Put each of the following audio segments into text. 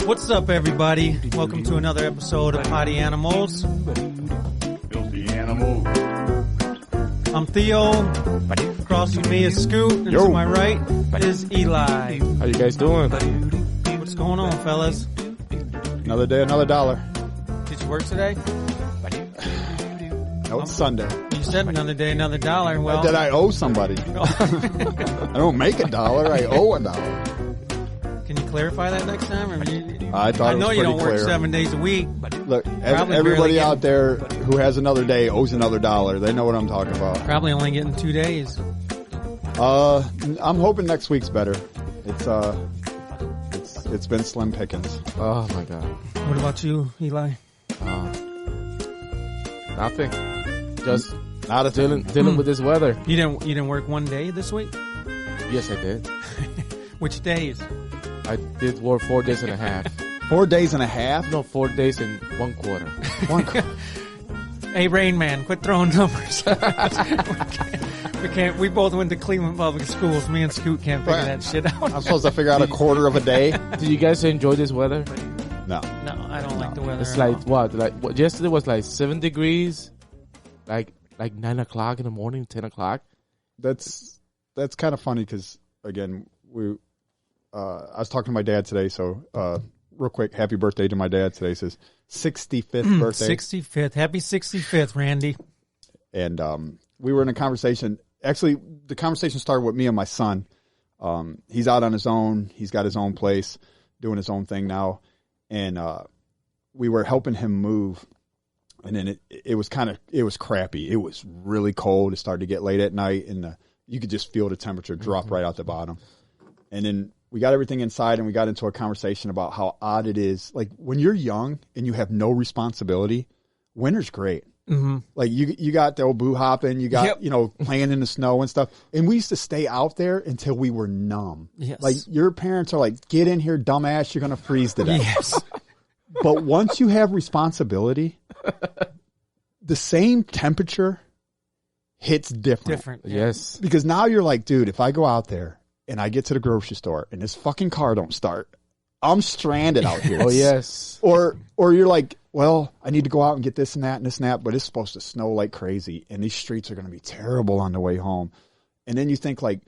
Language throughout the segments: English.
What's up, everybody? Welcome to another episode of Poddy Animals. Filthy animals. I'm Theo. Across from me is Scoot. And to my right is Eli. How you guys doing? What's going on, fellas? Another day, another dollar. Did you work today? No, it's Sunday. You said another day, another dollar. Well, That I owe somebody. I don't make $1, I owe $1. Can you clarify that next time? I thought it was know you pretty don't work clear. 7 days a week, but Look, Probably everybody barely out there who has another day owes another $1. They know what I'm talking about. probably only getting 2 days. I'm hoping next week's better. It's been slim pickings. Oh my god. What about you, Eli? Nothing. Just Not a dealing with this weather. You didn't work 1 day this week? Yes, I did. Which days? I did work 4 days and a half. 4 days and a half. No, 4 days and 1 quarter. Hey, Rain Man, quit throwing numbers. We can't. We both went to Cleveland Public Schools. Me and Scoot can't figure that shit out. I'm supposed to figure out a quarter of a day. Did you guys enjoy this weather? No. No, I don't like the weather. It's at like all. what? Like what? Yesterday was like 7 degrees. Like 9 o'clock in the morning, 10 o'clock. That's kind of funny because again I was talking to my dad today, so real quick, happy birthday to my dad today. It's his 65th birthday. 65th. Happy 65th, Randy. And we were in a conversation. Actually, the conversation started with me and my son. He's out on his own. He's got his own place, doing his own thing now. And we were helping him move. And then it was crappy. It was really cold. It started to get late at night, and you could just feel the temperature drop right out the bottom. And then we got everything inside, and we got into a conversation about how odd it is. Like when you're young and you have no responsibility, winter's great. Mm-hmm. Like you got the old boo hopping, you got playing in the snow and stuff. And we used to stay out there until we were numb. Yes. Like your parents are like, get in here, dumbass, you're gonna freeze to death. Yes. But once you have responsibility, the same temperature hits different. Yes. Because now you're like, dude, if I go out there and I get to the grocery store and this fucking car don't start, I'm stranded out here. Oh yes. Or you're like, well, I need to go out and get this and that and this and that, but it's supposed to snow like crazy and these streets are going to be terrible on the way home. And then you think like,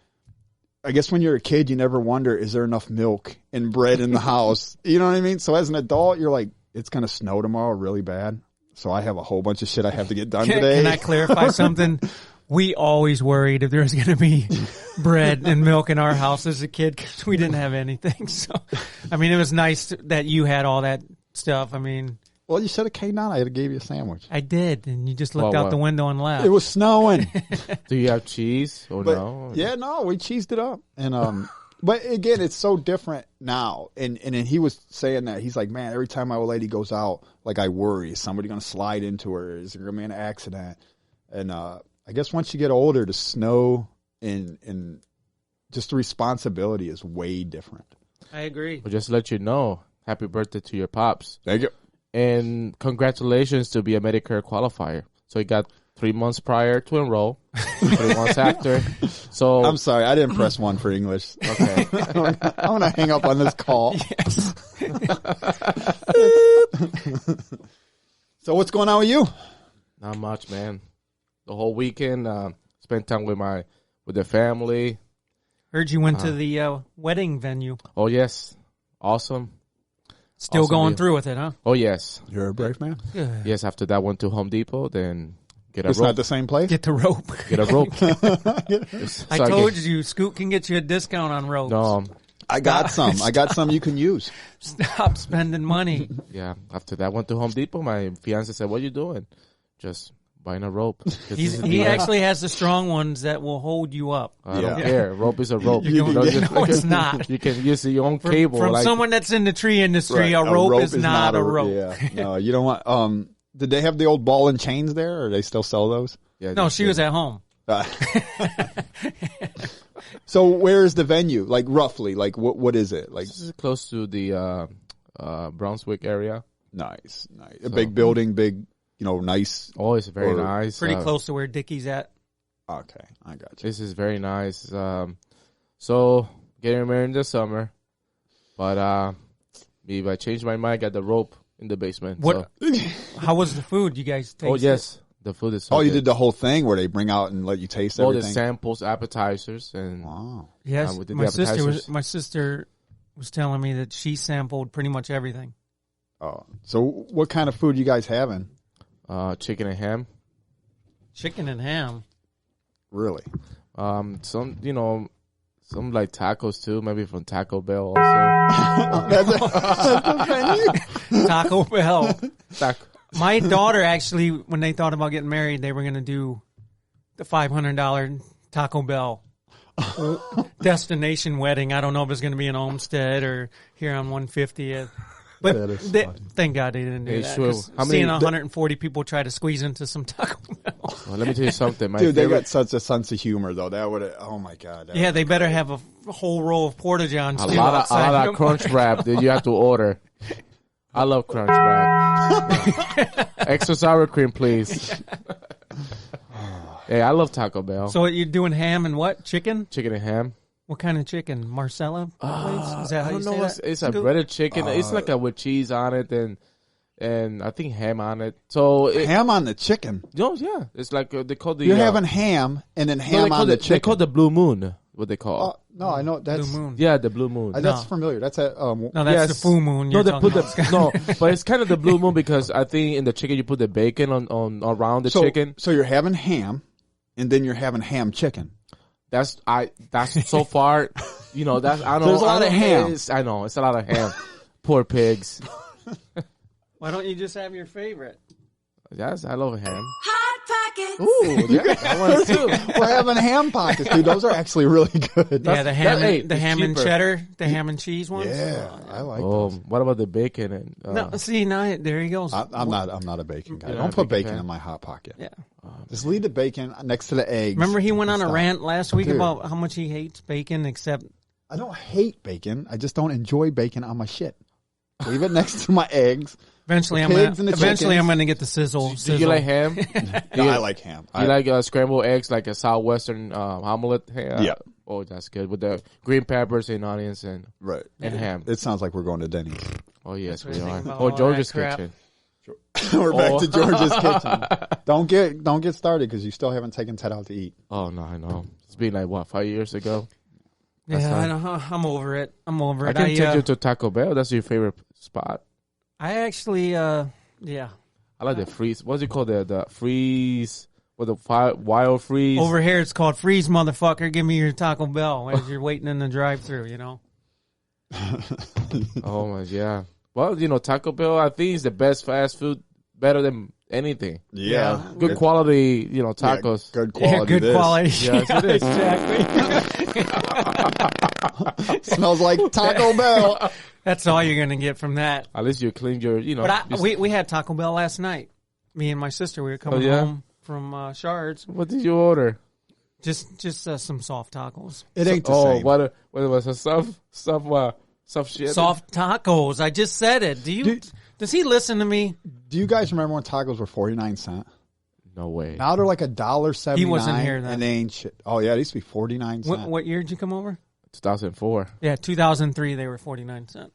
I guess when you're a kid, you never wonder, is there enough milk and bread in the house? You know what I mean? So as an adult, you're like, it's going to snow tomorrow really bad. So I have a whole bunch of shit I have to get done today. Can I clarify something? We always worried if there was going to be bread and milk in our house as a kid because we didn't have anything. So, I mean, it was nice that you had all that stuff. I mean, well, you should have came down. I would have gave you a sandwich. I did, and you just looked Well, out the window and left. It was snowing. Do you have cheese or But, no? yeah, no, we cheesed it up. And but again, it's so different now. And then he was saying that he's like, man, every time my old lady goes out, like I worry, is somebody going to slide into her? Is there going to be an accident? And I guess once you get older, the snow and just the responsibility is way different. I agree. Well, just to let you know, happy birthday to your pops. Thank you. And congratulations to be a Medicare qualifier. So he got 3 months prior to enroll, 3 months after. So I'm sorry, I didn't press 1 for English. okay. I'm going to hang up on this call. Yes. So what's going on with you? Not much, man. The whole weekend, spent time with the family. Heard you went to the wedding venue. Oh yes, awesome. Still Awesome going deal. through with it, huh? Oh yes, You're a brave man. Good. yes. After that, went to Home Depot. Then get a It's rope. not the same place? Get the rope. Get a rope. I told you, Scoot can get you a discount on ropes. No, I got some. I got some you can use. Stop spending money. yeah. After that, went to Home Depot. My fiance said, "What are you doing?" Just buying a rope. He actually has the strong ones that will hold you up. I don't Yeah. care. Rope is a rope. You can- know, no, it's not. You can use your own From, cable. from like, someone that's in the tree industry, Right. a rope is not a rope. Yeah. No, you don't want. Did they have the old ball and chains there, or they still sell those? yeah, No, just- she was at home. So where is the venue? Like roughly, like what is it? Like This is close to the Brunswick area. nice. A big building, big, nice. Oh, it's very Or- nice. Pretty close to where Dickie's at. Okay, I got you. This is very nice. So getting married in the summer, but If I change my mind, I got the rope in the basement. What? So. How was the food? You guys taste Oh, yes. The food is so you good. did the whole thing where they bring out and let you taste All the everything? samples, appetizers, and Wow. Yes, we did my the sister appetizers. was telling me that she sampled pretty much everything. Oh, so what kind of food you guys having? Chicken and ham. Chicken and ham. Really? Some like tacos too, maybe from Taco Bell also. That's the menu? Taco Bell. Taco. My daughter actually, when they thought about getting married, they were going to do the $500 Taco Bell destination wedding. I don't know if it's going to be in Olmsted or here on 150th. But That is funny. thank God they didn't do Hey, that. sure. 'Cause How many- seeing 140 people try to squeeze into some Taco Bell. Well, let me tell you something. My Dude, they favorite, got such a sense of humor, though. That would oh, my God. that Yeah, would- they better have a whole row of Porta Johns. a too lot outside. of crunch wrap that you have to order. I love crunch wrap. Extra sour cream, please. Hey, I love Taco Bell. So you're doing ham and what? Chicken? Chicken and ham. What kind of chicken? Marcella? Is that how I you don't say know. that? It's a breaded chicken. It's like a with cheese on it and I think ham on it. So ham on the chicken. yeah, it's like they call the You're having ham and then no, ham on the chicken. They call the blue moon. What they call? No, I know that's Blue Moon. Yeah, the blue moon. That's familiar. That's a No, that's yes. the full moon. No, You're they talking put about. the no, but it's kind of the blue moon because I think in the chicken you put the bacon on around the chicken. So you're having ham, and then you're having ham chicken. That's so far, that's I know. There's a lot I of know, ham. I know it's a lot of ham. Poor pigs. Why don't you just have your favorite? Yes, I love ham. Hot Pockets. Ooh, yeah, I want to too. We're having ham pockets, dude. Those are actually really good. Yeah, the ham, hey, the it's ham and cheaper. cheddar, the ham and cheese ones. Yeah, I like Oh, those. what about the bacon and? No, see now there he goes. I'm not a bacon guy. You're Don't not a put bacon bacon fan? in my hot pocket. Yeah. Just leave the bacon next to the eggs. Remember he went on a Stop. rant last week Dude. about how much he hates bacon, except I don't hate bacon. I just don't enjoy bacon on my shit. Leave it next to my eggs. eventually The pigs and the chickens. I'm gonna get the sizzle. Do you like ham? No, I like ham. You like scrambled eggs, like a southwestern omelet? Yeah. Oh, that's good with the green peppers and onions and right. ham. It sounds like we're going to Denny's. Oh yes, we what I are. think about Oh, all George's that crap. kitchen. We're back to George's kitchen. Don't get started because you still haven't taken Ted out to eat. Oh no, I know. It's been like what 5 years ago. Yeah, I know. I'm over it. I'm over I it. can take you to Taco Bell. That's your favorite spot. I actually, yeah. I like the freeze. What's it called? The freeze. What the wild freeze? Over here, it's called freeze, motherfucker. Give me your Taco Bell as you're waiting in the drive-thru. Oh my yeah. Well, Taco Bell. I think is the best fast food. Better than anything. Yeah. Good quality. Tacos. Good quality. Yeah, good this. quality. Yes, it is. Exactly. Smells like Taco Bell. That's all you're gonna get from that. At least you clean your. But we had Taco Bell last night. Me and my sister, we were coming yeah? home from Shards. What did you order? Just some soft tacos. It ain't the Oh, same. what was a soft shit? Soft tacos. I just said it. Does he listen to me? Do you guys remember when tacos were 49 cents? No way. Now they're like $1.79. He wasn't here then. And they ain't shit. Oh yeah, it used to be 49 cents. What year did you come over? 2004. Yeah, 2003. They were 49 cents.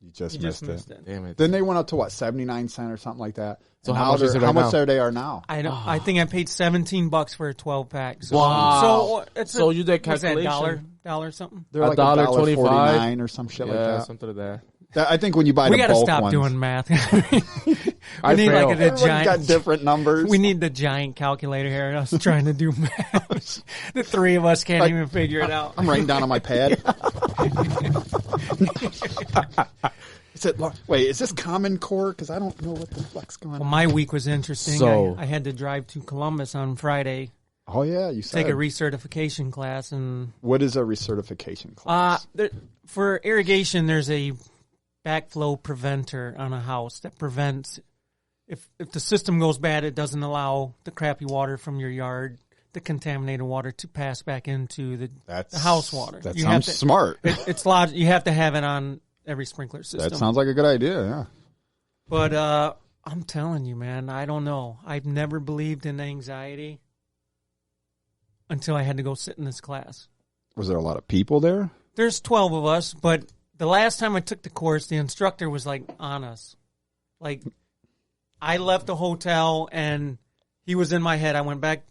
You just You missed just missed it. it. Damn it. Then they went up to what 79 cents or something like that. So And how now much is they're- it right How much now? they are now? I don't. I think I paid $17 for a 12-pack. So, Wow. So it's So you did what's that, calculation. dollar something. They're like $1.25 $1.49 or some shit Yeah, like that. something like that. I think when you buy We the got to bulk stop ones, doing math. I we need fail. like a everyone's got giant. different numbers. We need the giant calculator here. And us trying to do math. The three of us can't even figure it out. I'm writing down on my pad. Is this Common Core? Because I don't know what the fuck's going Well, on. my week was interesting. So- I had to drive to Columbus on Friday, Oh yeah, you said. take a recertification class, and What is a recertification class? for irrigation, there's a backflow preventer on a house that prevents if the system goes bad, it doesn't allow the crappy water from your yard, the contaminated water, to pass back into the house water. That You have sounds to- smart. It's logic. You have to have it on every sprinkler system. That sounds like a good idea. Yeah. But I'm telling you, man, I don't know. I've never believed in anxiety until I had to go sit in this class. Was there a lot of people there? There's 12 of us, but the last time I took the course, the instructor was like on us. Like, I left the hotel and he was in my head. I went back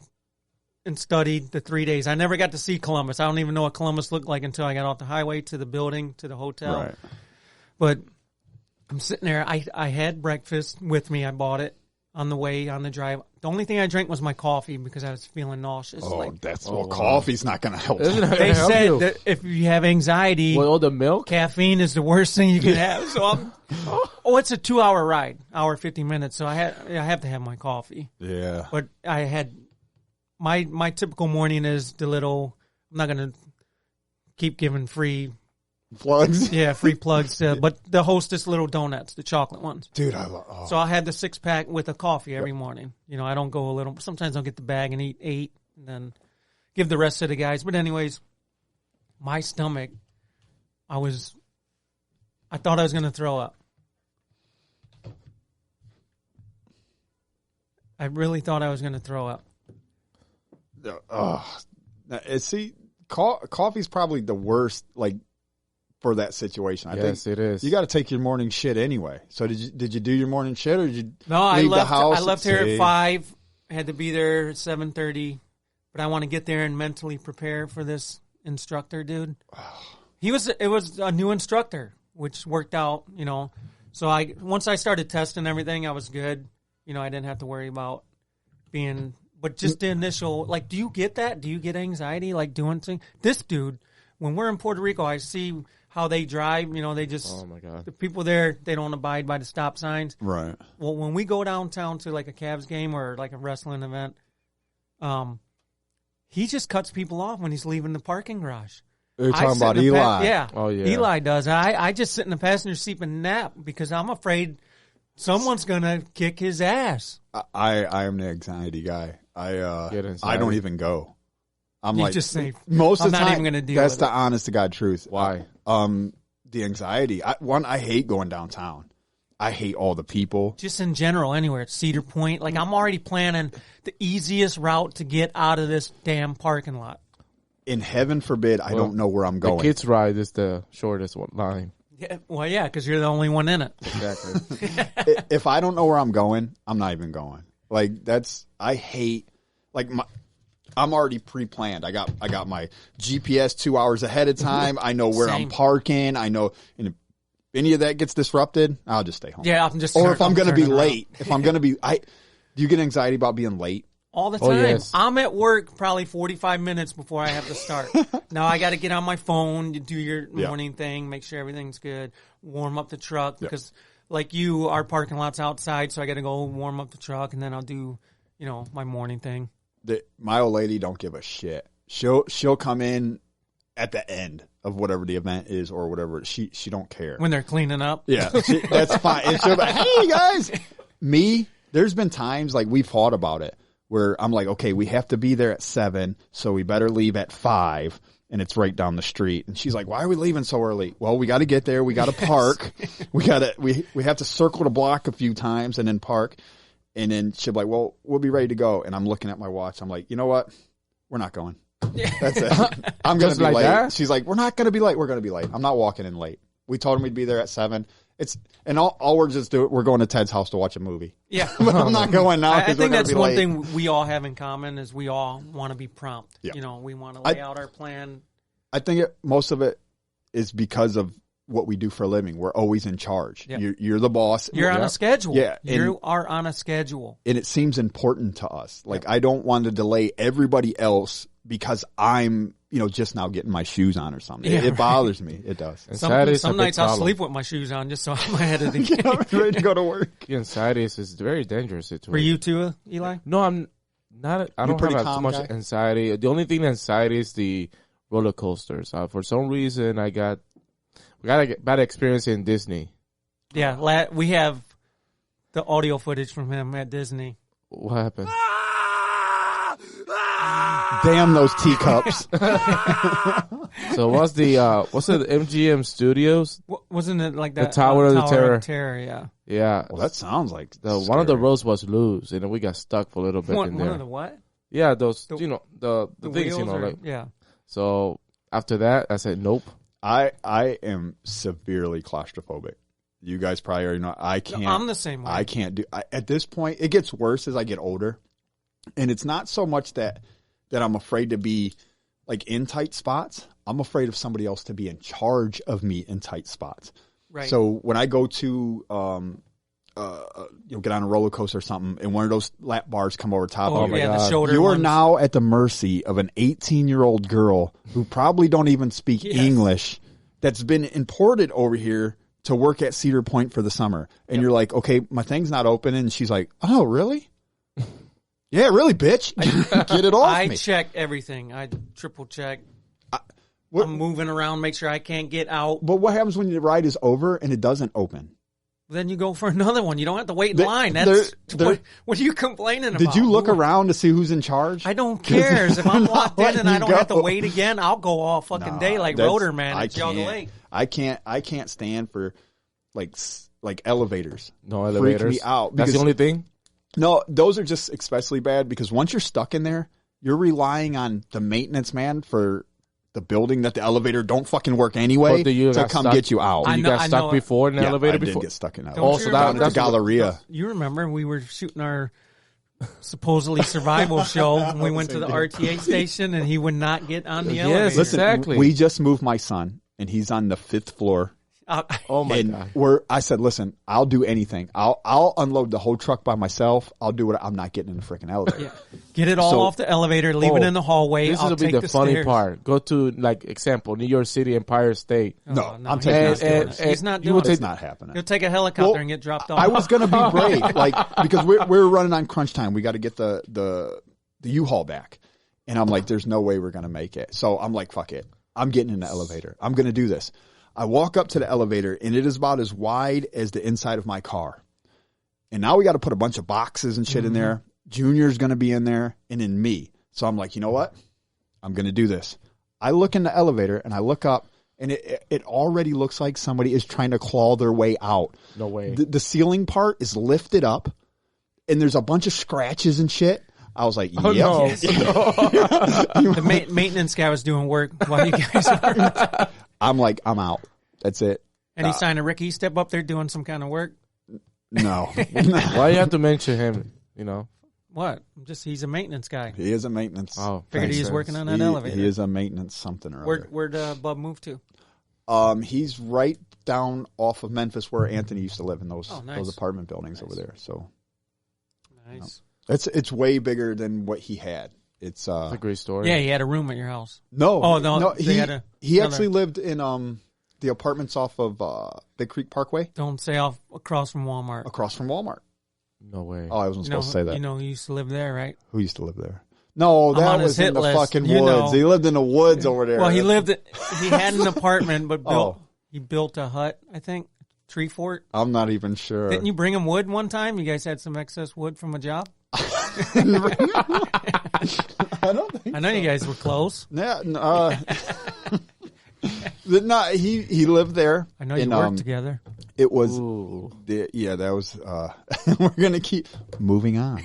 and studied the 3 days. I never got to see Columbus. I don't even know what Columbus looked like until I got off the highway to the building, to the hotel. Right. But I'm sitting there. I had breakfast with me. I bought it on the way, on the drive. The only thing I drank was my coffee because I was feeling nauseous. Coffee's not going to help. They said that if you have anxiety, with all the milk, caffeine is the worst thing you can have. So it's a 2-hour ride, hour 50 minutes. So I have to have my coffee. Yeah. But I had my typical morning is the little. I'm not going to keep giving free plugs. Yeah, free plugs. But the Hostess little donuts, the chocolate ones. Dude, So I'll have the 6-pack with a coffee every morning. You know, I don't go a little. Sometimes I'll get the bag and eat 8 and then give the rest to the guys. But anyways, my stomach, I thought I was going to throw up. I really thought I was going to throw up. See, coffee's probably the worst, like, for that situation. I think it is. You got to take your morning shit anyway. So did you do your morning shit, or did you leave the house? I left here at 5. I had to be there at 7:30. But I want to get there and mentally prepare for this instructor, dude. It was a new instructor, which worked out, you know. So once I started testing everything, I was good. You know, I didn't have to worry about being. But just the initial, like, do you get that? Do you get anxiety, like, doing things? This dude, when we're in Puerto Rico, I see how they drive. You know, they just, oh my God, the people there, they don't abide by the stop signs. Right. Well, when we go downtown to, like, a Cavs game or, like, a wrestling event, he just cuts people off when he's leaving the parking garage. You're talking about Eli. Yeah. Oh, yeah. Eli does. I just sit in the passenger seat and nap because I'm afraid someone's going to kick his ass. I am the anxiety guy. I don't even go. You like, just say, most I'm of the not time, even going to deal that's with the it. honest to God truth. Why? The anxiety. I hate going downtown. I hate all the people. Just in general, anywhere. It's Cedar Point. Like, I'm already planning the easiest route to get out of this damn parking lot. In heaven forbid, I don't know where I'm going. The kids' ride is the shortest line. Yeah, well, yeah, because you're the only one in it. Exactly. If I don't know where I'm going, I'm not even going. Like, I hate, like, I'm already pre-planned. I got my GPS 2 hours ahead of time. I know where I'm parking. I know, and if any of that gets disrupted, I'll just stay home. Yeah, I'm just. Or if I'm going to be late, do you get anxiety about being late? All the time. Oh, yes. I'm at work probably 45 minutes before I have to start. Now I got to get on my phone, you do your morning thing, make sure everything's good, warm up the truck because, like you, our parking lot's outside, so I got to go warm up the truck, and then I'll do, my morning thing. My old lady don't give a shit. She'll come in at the end of whatever the event is or whatever. She don't care when they're cleaning up. Yeah, that's fine. And she'll be like, hey guys, there's been times like we've fought about it. Where I'm like, okay, we have to be there at 7, so we better leave at 5, and it's right down the street. And she's like, why are we leaving so early? Well, we got to get there. We got to park. we have to circle the block a few times and then park. And then she'll be like, well, we'll be ready to go. And I'm looking at my watch. I'm like, you know what? We're not going. That's it. I'm going to be like late. That? She's like, we're not going to be late. We're going to be late. I'm not walking in late. We told him we'd be there at 7. All we're just doing. We're going to Ted's house to watch a movie. Yeah, but I'm not going now. I think that's one thing we all have in common is we all want to be prompt. Yeah. We want to lay out our plan. I think most of it is because of what we do for a living. We're always in charge. Yeah. You're the boss. You're on a schedule. Yeah, you are on a schedule, and it seems important to us. Like I don't want to delay everybody else because I'm. Just now getting my shoes on or something. It bothers me. It does. Some nights I'll sleep with my shoes on just so I'm ahead of the game. I'm ready to go to work. Anxiety is a very dangerous situation. For you too, Eli? No, I'm not. I don't have too much anxiety. The only thing anxiety is the roller coasters. For some reason, we got a bad experience in Disney. Yeah, we have the audio footage from him at Disney. What happened? Damn those teacups. So what's it, MGM Studios? Wasn't it like that? The Tower of the Terror. Yeah. Yeah. Well, that sounds like one of the rows was loose, and we got stuck for a little bit in there. One of the what? Yeah, those, the things, wheels like. Yeah. So after that, I said, nope. I am severely claustrophobic. You guys probably already know. I can't. No, I'm the same way. I can't do. At this point, it gets worse as I get older, and it's not so much that I'm afraid to be like in tight spots. I'm afraid of somebody else to be in charge of me in tight spots. Right. So when I go to get on a roller coaster or something, and one of those lap bars come over top of you. Yeah, the shoulder You are ones. now at the mercy of an 18-year-old girl who probably don't even speak English, that's been imported over here to work at Cedar Point for the summer. And you're like, okay, my thing's not open. And she's like, oh, really? Yeah, really, bitch. Get it off me. I check everything. I triple check. I'm moving around, make sure I can't get out. But what happens when the ride is over and it doesn't open? Then you go for another one. You don't have to wait in line. That's what are you complaining about? Did you look around to see who's in charge? I don't care. If I'm locked in and I don't have to wait again, I'll go all fucking day like Rotor Man at Jogga Lake. I can't stand for like elevators. No elevators. Freak me out. That's the only thing? No, those are just especially bad because once you're stuck in there, you're relying on the maintenance man for the building that the elevator don't fucking work anyway to come get you out. You got stuck before in the elevator before? I did get stuck in that. Also, that's the Galleria. You remember we were shooting our supposedly survival show and we went to the RTA station and he would not get on the elevator. Yes, exactly. We just moved my son and he's on the 5th floor. Oh my God! I said, listen, I'll do anything. I'll unload the whole truck by myself. I'll do it. I'm not getting in the freaking elevator. Yeah. Get it all off the elevator. Leave it in the hallway. This will be the funny part. Go to example, New York City, Empire State. No, I'm taking it. He's not doing it. It's not happening. He'll take a helicopter and get dropped off. I was gonna be brave, because we're running on crunch time. We got to get the U-Haul back, and I'm like, there's no way we're gonna make it. So I'm like, fuck it. I'm getting in the elevator. I'm gonna do this. I walk up to the elevator, and it is about as wide as the inside of my car. And now we got to put a bunch of boxes and shit in there. Junior's going to be in there, and then me. So I'm like, you know what? I'm going to do this. I look in the elevator, and I look up, and it already looks like somebody is trying to claw their way out. No way. The ceiling part is lifted up, and there's a bunch of scratches and shit. I was like, oh, yep. No. The maintenance guy was doing work while you guys were. I'm like, I'm out. That's it. Any sign of Ricky step up there doing some kind of work? No. Why you have to mention him, you know? What? He's a maintenance guy. He is a maintenance. Oh, figured he was working on that elevator. He is a maintenance something or other. Where'd Bub move to? He's right down off of Memphis where Anthony used to live in those apartment buildings over there. So nice. It's way bigger than what he had. It's a great story. Yeah, he had a room at your house. No. Oh no. He actually lived in the apartments off of Big Creek Parkway. Don't say across from Walmart. Across from Walmart. No way. Oh, I wasn't supposed to say that. You know, he used to live there, right? Who used to live there? No, that was in the fucking woods. Know. He lived in the woods over there. Well, he had an apartment, but he built a hut, I think, tree fort. I'm not even sure. Didn't you bring him wood one time? You guys had some excess wood from a job? I don't think I know you guys were close. Yeah, no, he lived there. I know you worked together. It was, that was, we're going to keep moving on.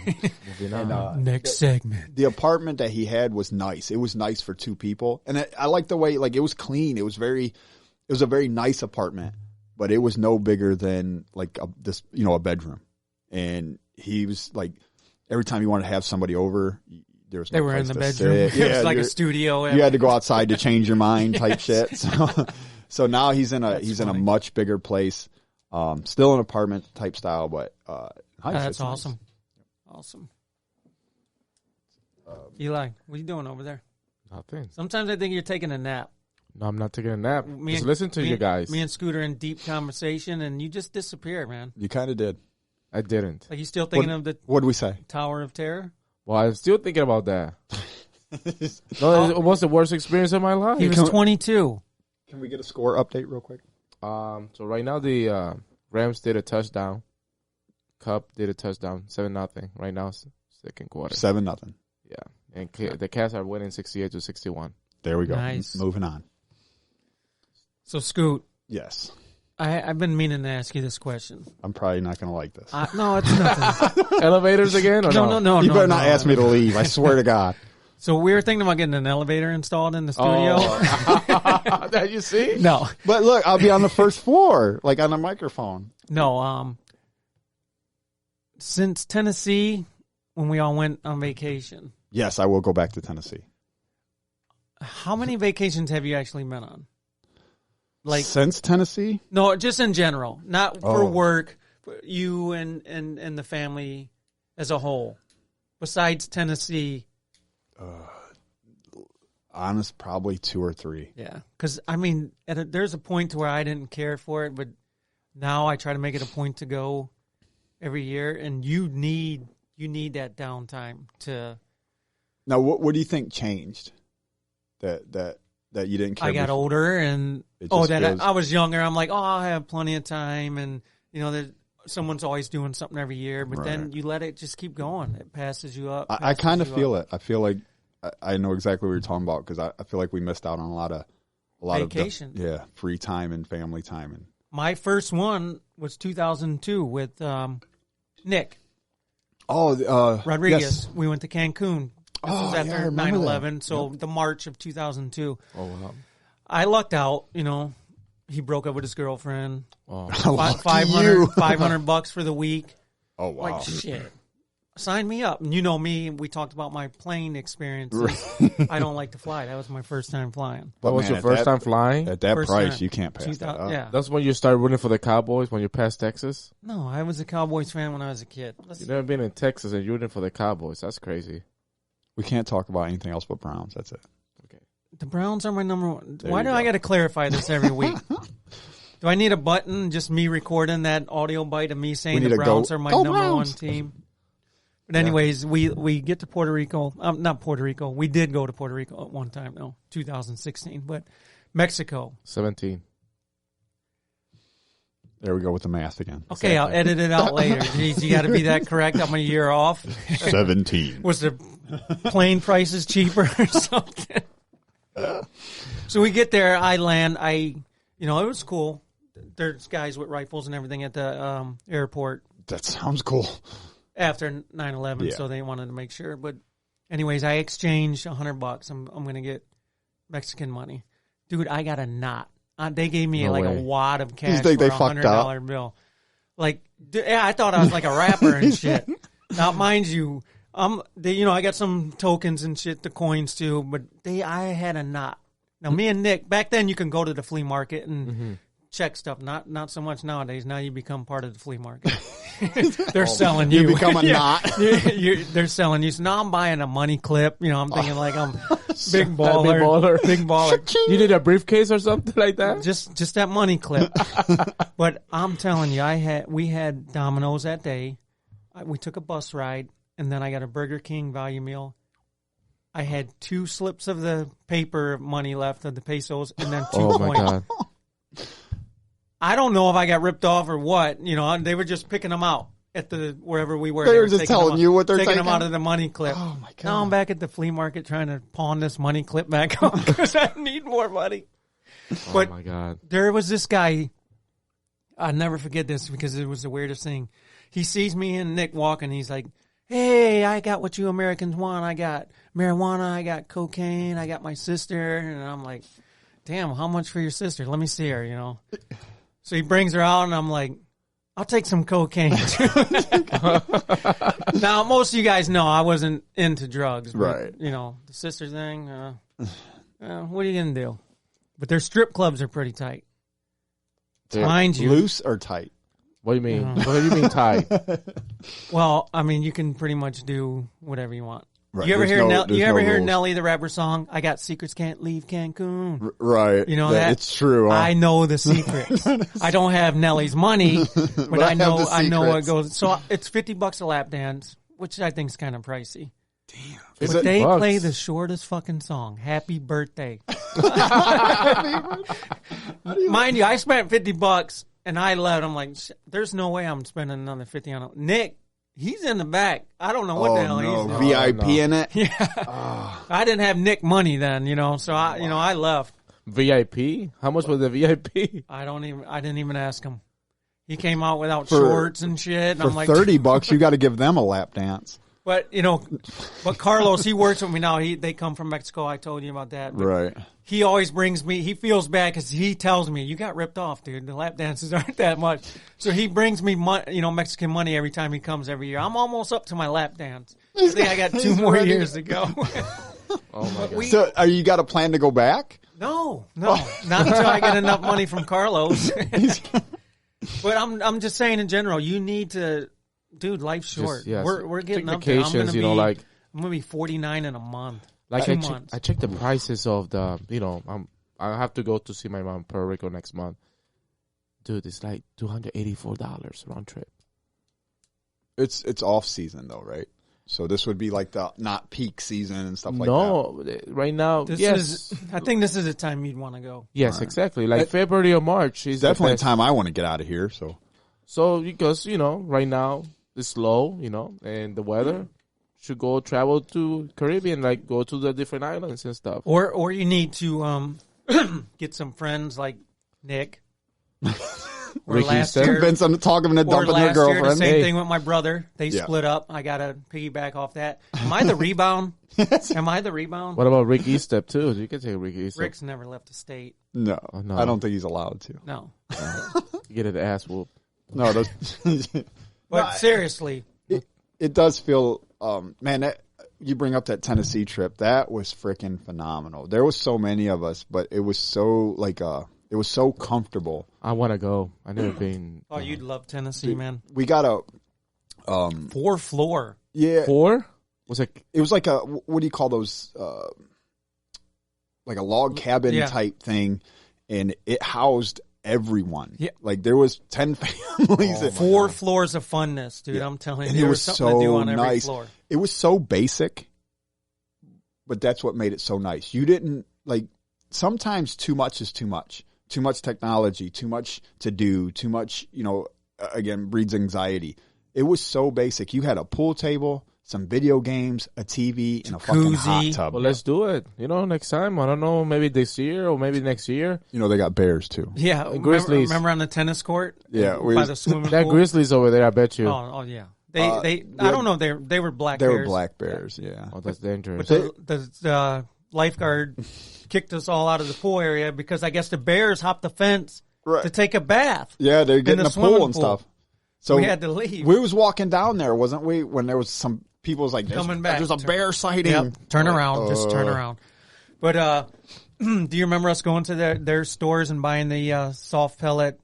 Next segment. The apartment that he had was nice. It was nice for two people. And I like the way, it was clean. It was a very nice apartment, but it was no bigger than a bedroom. And he was every time you wanted to have somebody over, there was no they were in the bedroom. Sit. It was like a studio. You had to go outside to change your mind type shit. So now he's in a much bigger place. Still an apartment type style, but nice. That's awesome. Nice. Awesome. Eli, what are you doing over there? Nothing. Sometimes I think you're taking a nap. No, I'm not taking a nap. Just listen to you guys. Me and Scooter in deep conversation, and you just disappeared, man. You kind of did. I didn't. You still thinking of the what did we say? Tower of Terror? Well, I'm still thinking about that. No, it was the worst experience of my life. He was 22. Can we get a score update real quick? So right now the Rams did a touchdown. Cup did a touchdown, 7-0. Right now, second quarter. 7-0. Yeah, and the Cats are winning 68-61. There we go. Nice. Moving on. So, Scoot. Yes. I've been meaning to ask you this question. I'm probably not going to like this. No, it's nothing. Elevators again? Or No. You better not ask me to leave. I swear to God. So we were thinking about getting an elevator installed in the studio. Oh. That you see? No. But look, I'll be on the first floor, like on a microphone. No. Since Tennessee, when we all went on vacation. Yes, I will go back to Tennessee. How many vacations have you actually been on? Like since Tennessee? No, just in general, not for work. You and the family as a whole. Besides Tennessee. Honest, probably 2 or 3. Yeah, because I mean, there's a point to where I didn't care for it, but now I try to make it a point to go every year, and you need that downtime to. Now, what do you think changed? That you didn't care. I got older, and I was younger. I'm like, I'll have plenty of time, and someone's always doing something every year, but then you let it just keep going. It passes you up. I kind of feel it. I feel like I know exactly what you're talking about because I feel like we missed out on a lot of vacation. Free time and family time. And my first one was 2002 with Nick. Rodriguez. Yes. We went to Cancun. This was after 9/11, so the March of 2002. Oh wow! I lucked out. He broke up with his girlfriend. Oh. $500 for the week. Oh wow! Like shit. Sign me up. And you know me. We talked about my plane experiences. I don't like to fly. That was my first time flying. That was your first time flying? At that price, you can't pass that up. Yeah. That's when you started rooting for the Cowboys, when you passed Texas? No, I was a Cowboys fan when I was a kid. You've never been in Texas and you're rooting for the Cowboys. That's crazy. We can't talk about anything else but Browns. That's it. Okay. The Browns are my number one. Why do I got to clarify this every week? Do I need a button, just me recording that audio bite of me saying the Browns are my number one team? But anyways, we get to Puerto Rico. Not Puerto Rico. We did go to Puerto Rico at one time. No, 2016. But Mexico. 17. There we go with the math again. Okay, I'll edit it out later. Jeez, you got to be that correct. I'm a year off. 17. Was the plane prices cheaper or something? So we get there. I land. It was cool. There's guys with rifles and everything at the airport. That sounds cool. After 9/11, so they wanted to make sure. But anyways, I exchanged $100. I'm going to get Mexican money. Dude, I got a knot. They gave me a wad of cash for a $100 bill. Like, I thought I was like a rapper and shit. Now, mind you, I got some tokens and shit, the coins too, but I had a knot. Now, me and Nick, back then you can go to the flea market and check stuff. Not so much nowadays. Now you become part of the flea market. They're selling you. You become a knot. They're selling you. So now I'm buying a money clip. I'm thinking like I'm big baller. Big baller. You need a briefcase or something like that? Just that money clip. But I'm telling you, we had Domino's that day. We took a bus ride, and then I got a Burger King value meal. I had 2 slips of the paper money left of the pesos, and then 2 coins. My God. I don't know if I got ripped off or what. They were just picking them out at wherever we were. They were just telling you what they're taking them out of the money clip. Oh my God! Now I'm back at the flea market trying to pawn this money clip back on because I need more money. But my God! There was this guy. I'll never forget this because it was the weirdest thing. He sees me and Nick walking. He's like, "Hey, I got what you Americans want. I got marijuana. I got cocaine. I got my sister." And I'm like, "Damn, how much for your sister? Let me see her." So he brings her out, and I'm like, I'll take some cocaine, too. Now, most of you guys know I wasn't into drugs. But, right. The sister thing, what are you going to do? But their strip clubs are pretty tight. Mind you. Loose or tight? What do you mean? What do you mean tight? Well, I mean, you can pretty much do whatever you want. Right. You ever hear Nelly the rapper song? I got secrets, can't leave Cancun. Right. You know that? It's true. Huh? I know the secrets. I don't have Nelly's money, but I know what goes. So it's $50 a lap dance, which I think is kind of pricey. Damn. But they play the shortest fucking song, "Happy Birthday." Mind you, I spent $50 and I left. I'm like, there's no way I'm spending another $50 on it. Nick. He's in the back. I don't know what the hell he's doing. VIP in it? Yeah. I didn't have Nick money then, so I left. VIP? How much was the VIP? I didn't even ask him. He came out without shorts and shit. And for I'm like, $30, you got to give them a lap dance. But but Carlos, he works with me now. They come from Mexico. I told you about that. But Right. He always brings me. He feels bad because he tells me, "You got ripped off, dude. The lap dances aren't that much." So he brings me, Mexican money every time he comes every year. I'm almost up to my lap dance. I think I got 2 more years to go. Oh my God. So, you got a plan to go back? No, not until I get enough money from Carlos. But I'm just saying in general, you need to, dude. Life's short. Yes. We're getting Take up there. vacations, I'm gonna be 49 in a month. Like 2 months. I checked the prices of the, I have to go to see my mom in Puerto Rico next month. Dude, it's like $284 round trip. It's off season though, right? So this would be like the not peak season and stuff like that. No, right now, yes. I think this is the time you'd want to go. Yes, right. Exactly. Like February or March is definitely the time I want to get out of here. So because right now it's low, and the weather. Should go travel to Caribbean, like go to the different islands and stuff. Or you need to get some friends like Nick. Convince them to talk them into dumping their girlfriend. The same thing with my brother. They split up. I got to piggyback off that. Am I the rebound? Am I the rebound? What about Rick Estep too? You can take Rick Estep. Rick's never left the state. No, I don't think he's allowed to. No. Get an ass whoop. No, but seriously. It does feel... man, you bring up that Tennessee trip. That was freaking phenomenal. There was so many of us, but it was so it was so comfortable. I want to go. I never been. Oh, you'd love Tennessee, man. We got a 4th floor. Yeah, 4 was like it was like a what do you call those? Like a log cabin type thing, and it housed everyone. Yeah, like there was 10 families. 4 floors of funness, dude. Yeah. I'm telling you, and there it was was something to do on nice. every floor. It was so basic, but that's what made it so nice. You didn't sometimes too much is too much. Too much technology, too much to do, too much, again, breeds anxiety. It was so basic. You had a pool table, some video games, a TV, and a fucking hot tub. Well, let's do it. Next time. I don't know, maybe this year or maybe next year. They got bears too. Yeah, Grizzlies. Remember on the tennis court? Yeah, by the swimming pool. That Grizzlies over there, I bet you. Oh yeah. They I don't know. They were black bears. They were black bears. Yeah. Oh, that's dangerous. But the lifeguard kicked us all out of the pool area because I guess the bears hopped the fence to take a bath. Yeah, they're getting in the pool and stuff. So we had to leave. We was walking down there, wasn't we? When there was some people was like, coming back. There's a bear sighting. Yep. Turn around. Just turn around. But do you remember us going to their stores and buying the soft pellet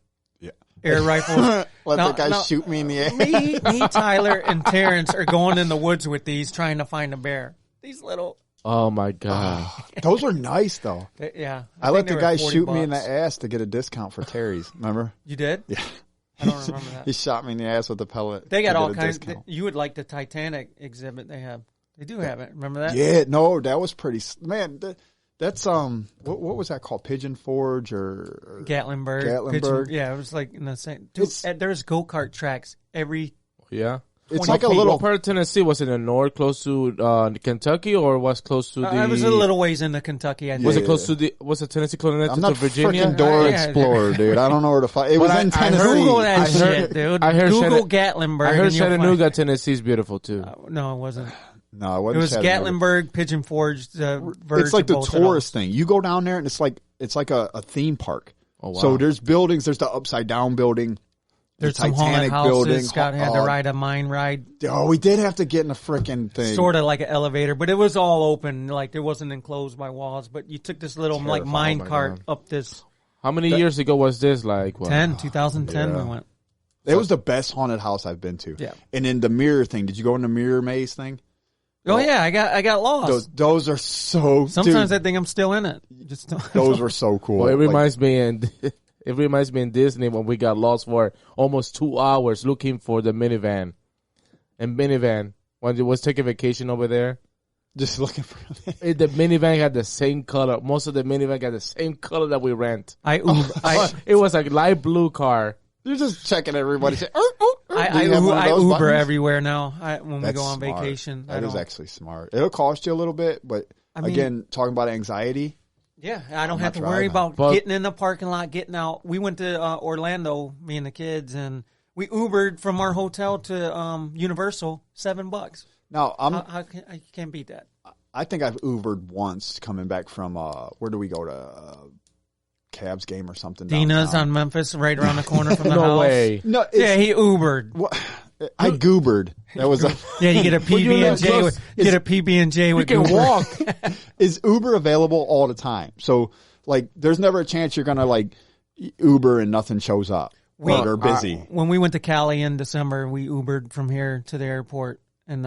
air rifles? Let the guy shoot me in the air. Me, Tyler, and Terrence are going in the woods with these trying to find a bear. These little... Oh my God. Those were nice though. Yeah. I let the guy shoot me in the ass to get a discount for Terry's. Remember? You did? Yeah. I don't remember that. He shot me in the ass with a pellet. They got all kinds. You would like the Titanic exhibit they have. They do have it. Remember that? Yeah. No, that was pretty. Man, that's what was that called? Pigeon Forge or Gatlinburg? Gatlinburg. Yeah, it was like in the same. Dude, there's go-kart tracks every. Yeah. It's like a little. What part of Tennessee was it in the north, close to Kentucky, or was close to the? It was a little ways into Kentucky. I think. Was it close to the? Was it Tennessee connected I'm not to Virginia? Freaking Dora Explorer, dude. I don't know where to find. It was in Tennessee. Google that shit, dude. I heard Google Gatlinburg. I heard Chattanooga, Tennessee is beautiful too. No, it wasn't. No, it wasn't. It was Gatlinburg, Pigeon Forge. It's like the tourist thing. You go down there and it's like a theme park. Oh wow! So there's buildings. There's the upside down building. There's some haunted houses. Scott had to ride a mine ride. Oh, we did have to get in a freaking thing. Sort of like an elevator, but it was all open. Like it wasn't enclosed by walls. But you took this little mine cart up this. How many years ago was this? Like what? 2010 we went. It was the best haunted house I've been to. Yeah. And then the mirror thing. Did you go in the mirror maze thing? Oh yeah, I got lost. Those are so. Sometimes I think I'm still in it. Those were so cool. Well, it reminds me in Disney when we got lost for almost 2 hours looking for the minivan. And minivan, when it was taking vacation over there. Just looking for the minivan had the same color. Most of the minivan got the same color that we rent. It was a light blue car. You're just checking everybody. I Uber buttons? Everywhere now when we go on smart. vacation. That is actually smart. It'll cost you a little bit, but again, talking about anxiety. Yeah, I don't have to worry about getting in the parking lot, getting out. We went to Orlando, me and the kids, and we Ubered from our hotel to Universal, $7. Now, I can't beat that. I think I've Ubered once coming back from, where do we go to? Cavs game or something. Dina's downtown. on Memphis, right around the corner from the house. No way. No, He Ubered. What? I goobered. That was Yeah, you get a PB&J. Get a PB&J with You can Uber. walk. Is Uber available all the time? So, like, there's never a chance you're gonna like Uber and nothing shows up. They're busy. When we went to Cali in December, we Ubered from here to the airport, and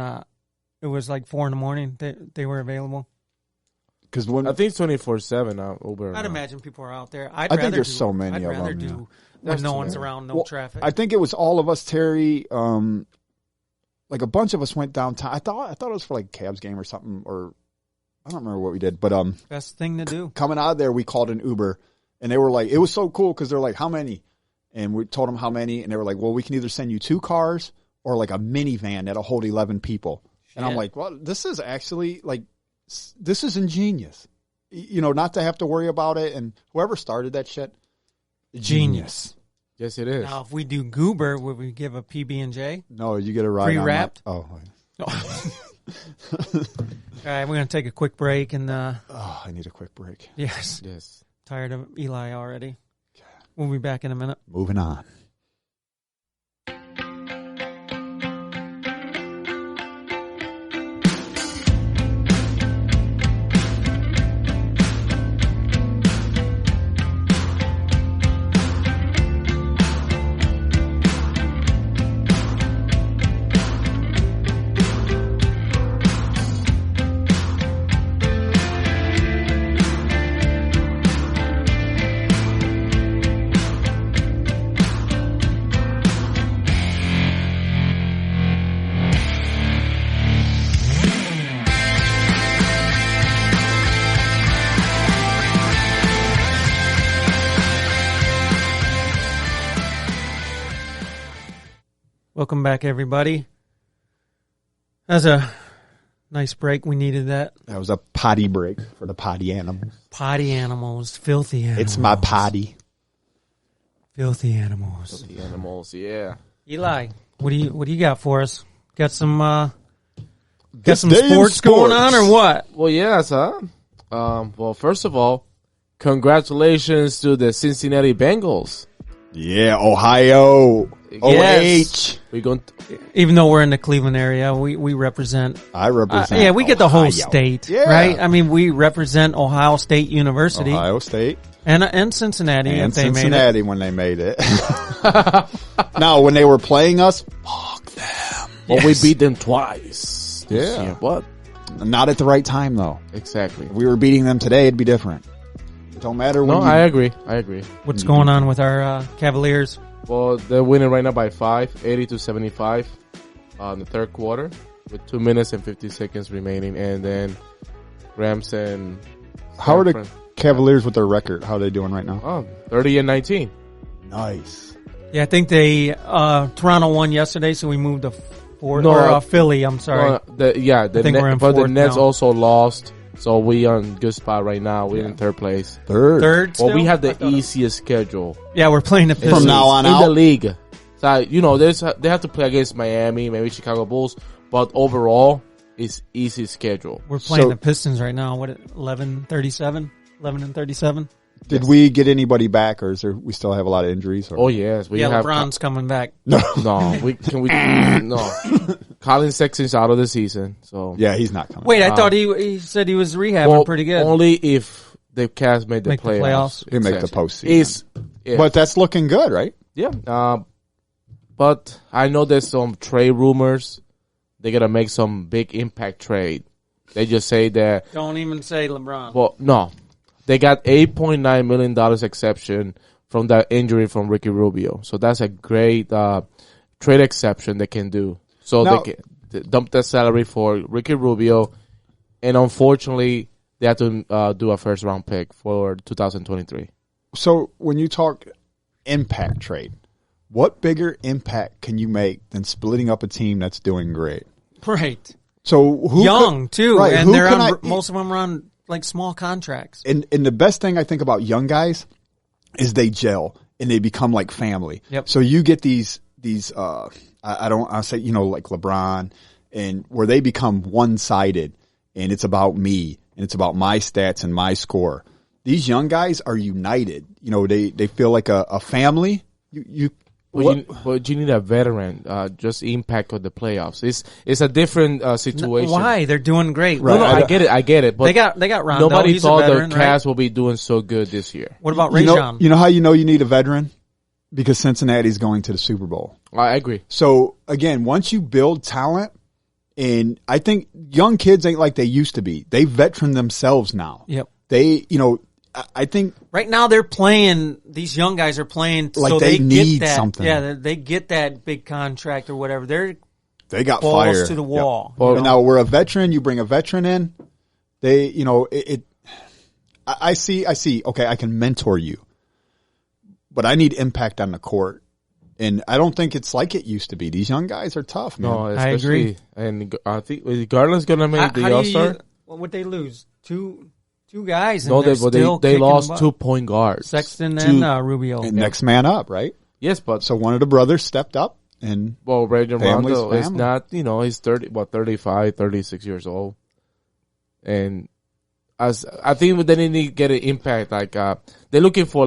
it was like 4 a.m. They were available. Because I think it's 24/7 Uber. I'd imagine people are out there. I think there's so many of them. I'd rather do when no one's around, no traffic. I think it was all of us, Terry. Like a bunch of us went downtown. I thought it was for like Cavs game or something, or I don't remember what we did. But best thing to do. Coming out of there, we called an Uber, and they were like, it was so cool because they're like, how many? And we told them how many, and they were like, well, we can either send you 2 cars or like a minivan that'll hold 11 people. Shit. And I'm like, well, this is actually like. This is ingenious, not to have to worry about it. And whoever started that shit, genius. Yes, it is. Now, if we do Goober, would we give a PB&J? No, you get a ride. Pre-wrapped? Oh. All right, we're going to take a quick break. And I need a quick break. Yes. Tired of Eli already. We'll be back in a minute. Moving on. Welcome back, everybody. That was a nice break. We needed that. That was a potty break for the Poddy Animals. Poddy Animals, filthy animals. It's my potty. Filthy animals. Filthy animals, yeah. Eli, what do you got for us? Got some sports going on or what? Well, yes, huh? Well, first of all, congratulations to the Cincinnati Bengals. Yeah, Ohio. Yes. OH. Even though we're in the Cleveland area, we represent. I represent. Yeah, we get the Ohio. whole state, yeah. right? I mean, we represent Ohio State University, Ohio State, and Cincinnati. And if they Cincinnati made it. when they made it. Now, when they were playing us, fuck them. Well, we beat them twice. Yeah. What? Not at the right time, though. Exactly. If we were beating them today, it'd be different. It don't matter when. No, I agree. What's going on with our Cavaliers? Well, they're winning right now by 80-75 in the third quarter with 2 minutes and 50 seconds remaining. And then Rams and... How are the Cavaliers with their record? How are they doing right now? Oh, 30-19. Nice. Yeah, I think they Toronto won yesterday, so we moved to fourth. Or Philly, I'm sorry. The Nets now. also lost. So we on good spot right now. We're in third place. Third. Well, we have the easiest schedule. Yeah, we're playing the Pistons. From now on in out. the league. So, they have to play against Miami, maybe Chicago Bulls, but overall, it's easy schedule. We're playing the Pistons right now. What, 11-37? 11-37? Did we get anybody back, or we still have a lot of injuries? Or? Oh yes, we have. LeBron's coming back. No. Colin Sexton's out of the season, so yeah, he's not coming. Wait, I thought he said he was rehabbing pretty good. Only if the Cavs made the playoffs. He'll make the postseason. But that's looking good, right? Yeah. But I know there's some trade rumors. They're gonna make some big impact trade. They just say that. Don't even say LeBron. Well, no. They got $8.9 million exception from that injury from Ricky Rubio. So that's a great trade exception they can do. So they can dump that salary for Ricky Rubio. And unfortunately, they have to do a first-round pick for 2023. So when you talk impact trade, what bigger impact can you make than splitting up a team that's doing great? Right. So young, too. Right, and most of them are on like small contracts. And the best thing I think about young guys is they gel and they become like family. Yep. So you get these I say, like LeBron and where they become one-sided and it's about me and it's about my stats and my score. These young guys are united. You know, they feel like a family. But you need a veteran, just impact of the playoffs. It's a different situation. Why? They're doing great. Right. No, I get it. But they got Rondo. Nobody He's thought a veteran, the Cavs right? will be doing so good this year. What about Rajon? You know how you need a veteran? Because Cincinnati's going to the Super Bowl. I agree. So again, once you build talent, and I think young kids ain't like they used to be. They veteran themselves now. Yep. They, I think right now they're playing. These young guys are playing like so they get need that, something. Yeah, they get that big contract or whatever. They got balls fire to the wall. Yep. And now we're a veteran. You bring a veteran in. I see. Okay, I can mentor you, but I need impact on the court. And I don't think it's like it used to be. These young guys are tough, man. No, I agree. And I think Garland's gonna make the All-Star. What would they lose? Two guys. No, and they lost 2 point guards. Sexton and Rubio. And next man up, right? Yes, but So one of the brothers stepped up, and Rajon family's Rondo is family. not. He's 35, 36 years old, and as I think they need to get an impact. Like they're looking for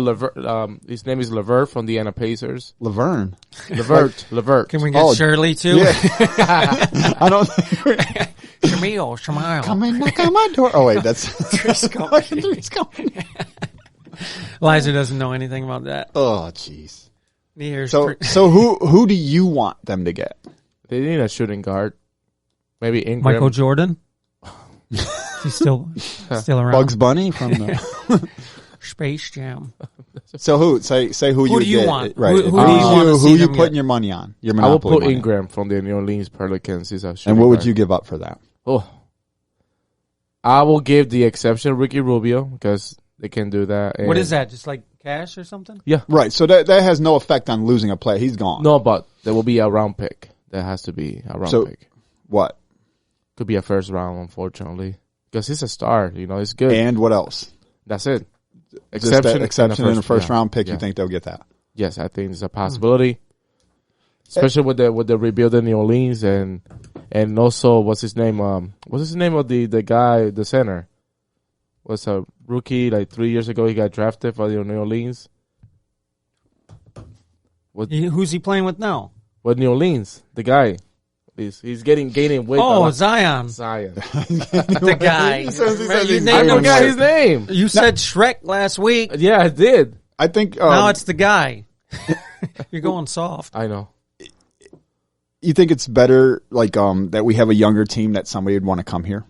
his name is Levert from the Indiana Pacers. Laverne. Levert. Can we get Shirley too? Yeah. I don't think. Shamil. Come in, knock on my door. Oh wait, that's Three's Company. Three's Company. Liza doesn't know anything about that. Oh jeez. Neither. So who do you want them to get? They need a shooting guard. Maybe Ingram. Michael Jordan. He's still around. Bugs Bunny from the Space Jam. So who say who Who you do you get? want? Right. Who do you want to who see you them putting get? your money on? Your I will monopoly put money. Ingram from the New Orleans Pelicans. He's a shooting And what would guard. you give up for that? Oh, I will give the exception Ricky Rubio because they can do that. What is that? Just like cash or something? Yeah. Right. So that has no effect on losing a player. He's gone. No, but there will be a round pick. There has to be a round pick. What? Could be a first round, unfortunately, because he's a star. He's good. And what else? That's it. Exception in the first yeah. round pick. Yeah. You think they'll get that? Yes, I think it's a possibility, especially with the rebuild in New Orleans and also what's his name? What's his name of the guy, the center? Was a rookie like 3 years ago. He got drafted for the New Orleans. Who's he playing with now? With New Orleans, the guy. He's gaining weight. Oh, Zion. The guy. He says You he's named I him forgot Shrek. his name. You said Shrek last week. Yeah, I did. I think. Now it's the guy. You're going soft. I know. You think it's better, like that we have a younger team that somebody would want to come here?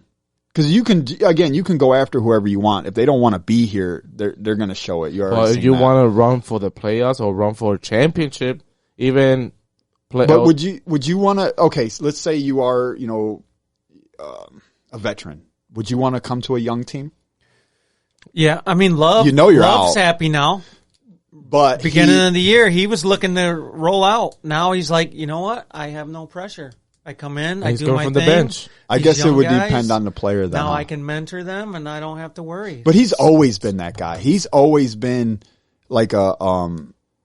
Because you can go after whoever you want. If they don't want to be here, they're going to show it. Well, if you want to run for the playoffs or run for a championship, even play. But would you want to? Okay, so let's say you are, a veteran. Would you want to come to a young team? Yeah, I mean, Love. You're Love's out. happy now. But Beginning of the year, he was looking to roll out. Now he's like, you know what? I have no pressure. I come in, I he's do going my from thing. the bench. I These guess it young would guys, depend on the player. Then Now huh? I can mentor them, and I don't have to worry. But he's always been that guy. He's always been like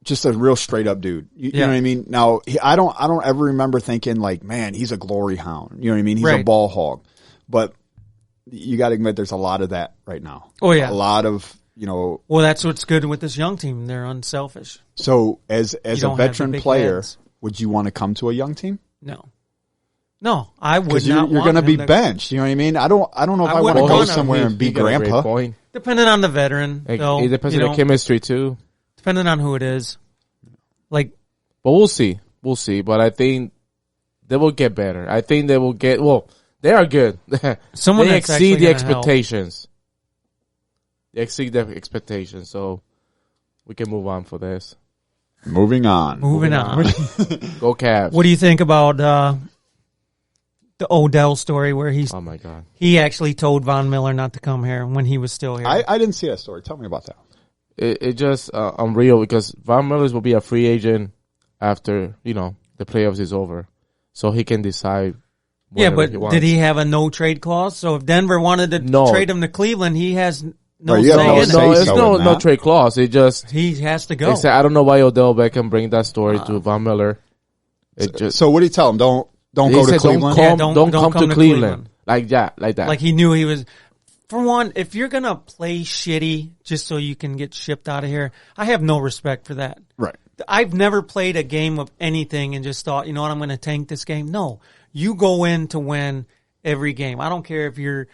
just a real straight up dude. You know what I mean? Now I don't ever remember thinking like, man, he's a glory hound. You know what I mean? He's a ball hog. But you got to admit, there's a lot of that right now. Oh yeah, a lot of Well, that's what's good with this young team. They're unselfish. So as a don't have veteran the big player, heads. would you want to come to a young team? No, I would Because not. you're going to be benched. You know what I mean? I don't know if I want to wouldn't go wanna. somewhere and be He got a great grandpa. point. Depending on the veteran, though, It depends on the chemistry too. depending on who it is. Like, But we'll see. But I think they will get better. I think they will get. Well, they are good. someone They that's actually exceed the gonna help. expectations. They exceed the expectations. So we can move on for this. Moving on. Moving on. Go Cavs. What do you think about the Odell story where Oh my God. he actually told Von Miller not to come here when he was still here? I didn't see that story. Tell me about that. It just unreal because Von Miller will be a free agent after the playoffs is over, so he can decide. Yeah, whatever but wants. did he have a no trade clause? So if Denver wanted to No. trade him to Cleveland, he has no Right, you have say no in it. say. No, it's so in no that. trade clause. It just He has to go. I don't know why Odell Beckham bring that story to Von Miller. It just So what do you tell him? Don't He go to said, Cleveland. Don't come to Cleveland. Like that. Like he knew he was. For one, if you're gonna play shitty just so you can get shipped out of here, I have no respect for that. Right. I've never played a game of anything and just thought, you know what, I'm going to tank this game. No, you go in to win every game. I don't care if you're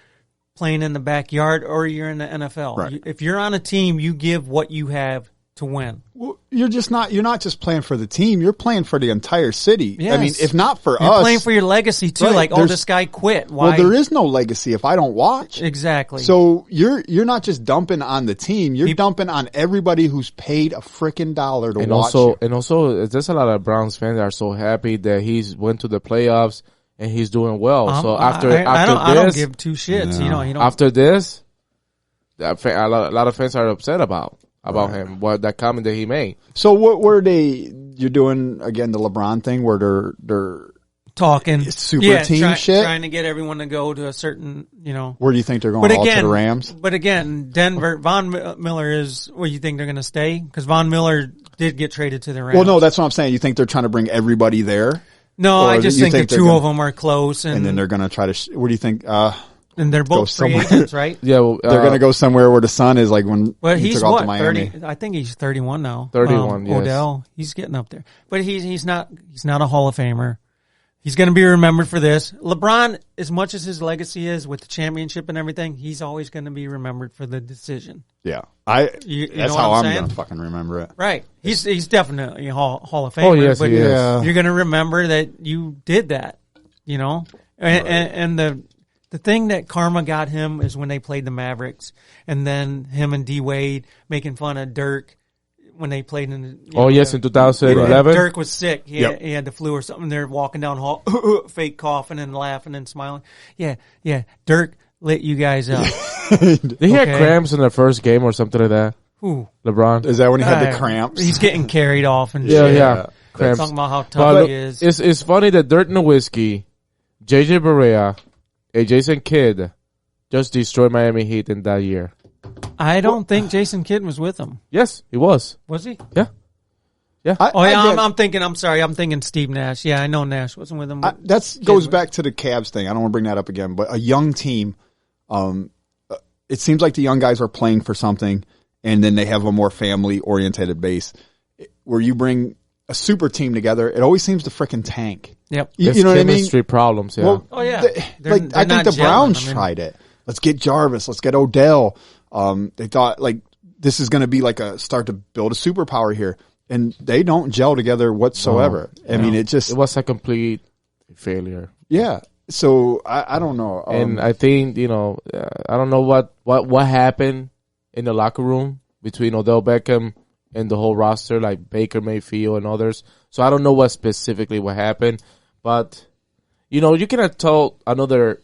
playing in the backyard or you're in the NFL. Right. If you're on a team, you give what you have to win. Well, you're not just playing for the team. You're playing for the entire city. Yes. I mean, if not for You're us, playing for your legacy too. Right, Like, oh, there's- this guy quit. Why? well, there is no legacy if I don't watch. Exactly. So you're not just dumping on the team. You're dumping on everybody who's paid a freaking dollar to watch. And also, there's a lot of Browns fans that are so happy that he's went to the playoffs and he's doing well. So after I don't this, give two shits. You know, after this, a lot of fans are upset about him. What that comment that he made. So what were they? You're doing again the LeBron thing where they're talking super team shit, trying to get everyone to go to a certain, you know. Where do you think they're going? All to the Rams? But again, Denver, Von Miller is. Well, you think they're going to stay because Von Miller did get traded to the Rams. Well, no, that's what I'm saying. You think they're trying to bring everybody there? No, Or I just you think the they're two gonna- of them are close, And then they're going to try to. Where do you think? and they're go both free somewhere. agents, right? Yeah, well, They're going to go somewhere where the sun is like when But he he's took off what to Miami. 30? I think he's 31 now. 31, yes. Odell, he's getting up there, but he's not a Hall of Famer. He's going to be remembered for this. LeBron, as much as his legacy is with the championship and everything, he's always going to be remembered for the decision. Yeah, You that's know how what I'm I'm saying? going to fucking remember it. Right. He's definitely a Hall of Famer. Oh, yes, but he is. Yeah. you're going to remember that you did that, you know? And the thing that karma got him is when they played the Mavericks and then him and D Wade making fun of Dirk when they played in the, Oh, yes, in 2011. Dirk was sick. He Yep. had the flu or something. They're walking down hall, fake coughing and laughing and smiling. Yeah. Dirk lit you guys up. Did he have Okay. cramps in the first game or something like that? Ooh. LeBron. Is that when he had the cramps? He's getting carried off and Yeah, shit. yeah. Cramps. Talking about how tough But he is. it's funny that Dirt Nowitzki, JJ Barea, and Jason Kidd just destroyed Miami Heat in that year. I don't think Jason Kidd was with him. Yes, he was. Was he? Yeah. I'm thinking Steve Nash. Yeah, I know Nash wasn't with him. That goes back to the Cavs thing. I don't want to bring that up again, but a young team, it seems like the young guys are playing for something, and then they have a more family oriented base. Where you bring a super team together, it always seems to frickin' tank. Yep. It's You know what I mean? chemistry problems, yeah. Oh, yeah. I think not the gelling. Browns I mean- tried it. Let's get Jarvis. Let's get Odell. They thought like this is going to be like a start to build a superpower here, and they don't gel together whatsoever. I mean, it just it was a complete failure. yeah. So I don't know. And I think, I don't know what happened in the locker room between Odell Beckham and the whole roster, like Baker Mayfield and others. So I don't know what happened, but you cannot tell another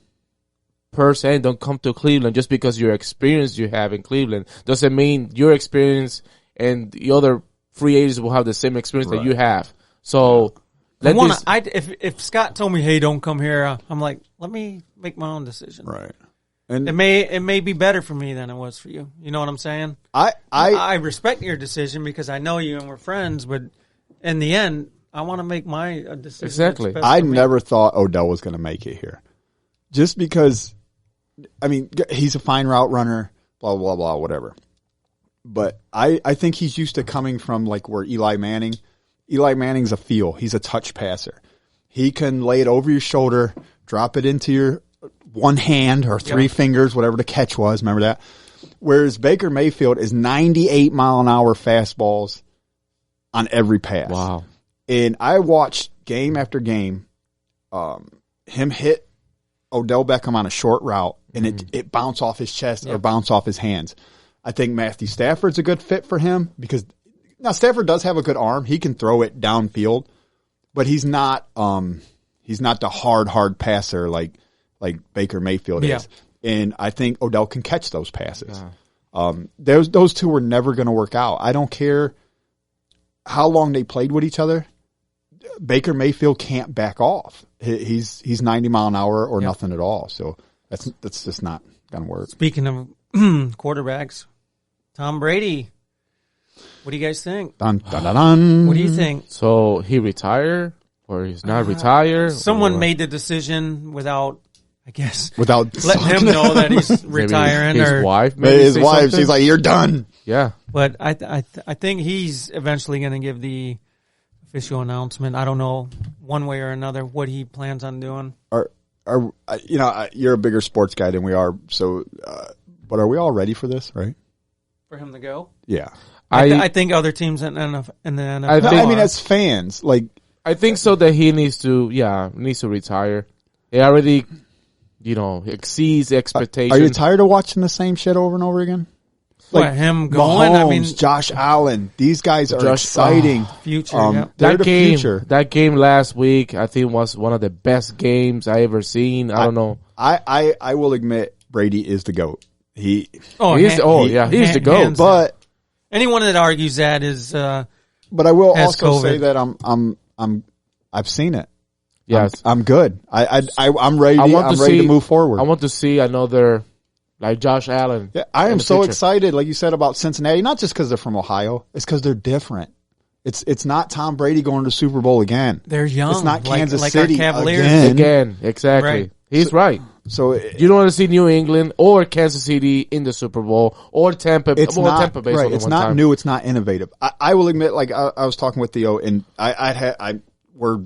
person don't come to Cleveland just because your experience you have in Cleveland doesn't mean your experience and the other free agents will have the same experience that you have. So if Scott told me, "Hey, don't come here," I'm like, let me make my own decision. right. And It may be better for me than it was for you. You know what I'm saying? I respect your decision because I know you and we're friends, but in the end, I want to make my decision. Exactly. that's best I for me. never thought Odell was going to make it here, just because. I mean, he's a fine route runner, blah blah blah, whatever. But I think he's used to coming from like where Eli Manning's a feel. He's a touch passer. He can lay it over your shoulder, drop it into your one hand or three fingers, whatever the catch was. Remember that? Whereas Baker Mayfield is 98 mile an hour fastballs on every pass. wow. And I watched game after game, him hit Odell Beckham on a short route, and it bounce off his chest or bounce off his hands. I think Matthew Stafford's a good fit for him because now Stafford does have a good arm. He can throw it downfield, but he's not the hard passer like Baker Mayfield is. And I think Odell can catch those passes. Those two were never going to work out. I don't care how long they played with each other. Baker Mayfield can't back off. He's 90 mile an hour or nothing at all. So that's just not going to work. Speaking of quarterbacks, Tom Brady. What do you guys think? Dun, dun, dun, dun. What do you think? So he retired? or he's not retired. Someone made the decision without, I guess, Without letting him know that he's retiring. His or wife. Maybe his say wife. something? She's like, "You're done." Yeah. But I think he's eventually going to give the official announcement. I don't know one way or another what he plans on doing. You're a bigger sports guy than we are. So, but are we all ready for this? Right? For him to go? Yeah. I think other teams in the NFL. I mean, as fans, like I think so that he needs to retire. He already, exceeds expectations. Are you tired of watching the same shit over and over again? Like him going? Mahomes, I mean, Josh Allen. These guys are exciting. Future. They're the future. That game last week, I think, was one of the best games I ever seen. I don't know. I will admit Brady is the GOAT. He's the GOAT. But anyone that argues that is. But I will also COVID. say that I've seen it. Yes, I'm good. I'm ready. I'm ready to move forward. I want to see another like Josh Allen. Yeah, I am so excited, like you said about Cincinnati. Not just because they're from Ohio, it's because they're different. It's not Tom Brady going to the Super Bowl again. They're young. It's not Kansas like City our Cavaliers. Again, exactly. Right. He's right. So You don't want to see New England or Kansas City in the Super Bowl or Tampa. Tampa Bay. Right. It's not new. It's not innovative. I will admit, like I was talking with Theo, and we're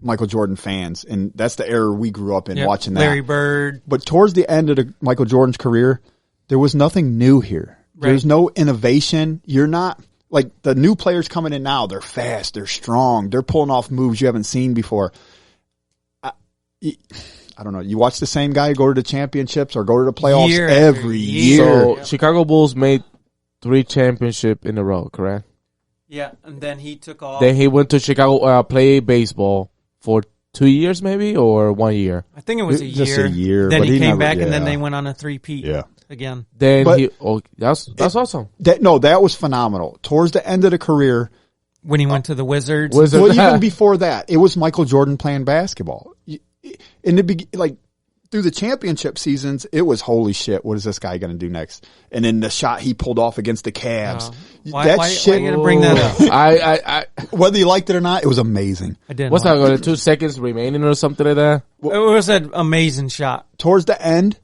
Michael Jordan fans, and that's the era we grew up in watching that. Larry Bird. But towards the end of Michael Jordan's career, there was nothing new here. Right. There's no innovation. You're not like the new players coming in now. They're fast. They're strong. They're pulling off moves you haven't seen before. I don't know. You watch the same guy go to the championships or go to the playoffs every year. So Chicago Bulls made 3 championships in a row, correct? Yeah, and then he took off. Then he went to Chicago, play baseball for 2 years, maybe, or 1 year. I think it was Just a year. Then but he came never, back, and then they went on a 3-peat again. Then But- that's awesome. That was phenomenal. Towards the end of the career, When he went to the Wizards. well, even before that, it was Michael Jordan playing basketball. In the through the championship seasons, it was holy shit. What is this guy going to do next? And then the shot he pulled off against the Cavs. Why you got to bring that up? I Whether you liked it or not, it was amazing. I didn't. what's that? 2 seconds remaining or something like that? It was an amazing shot. Towards the end,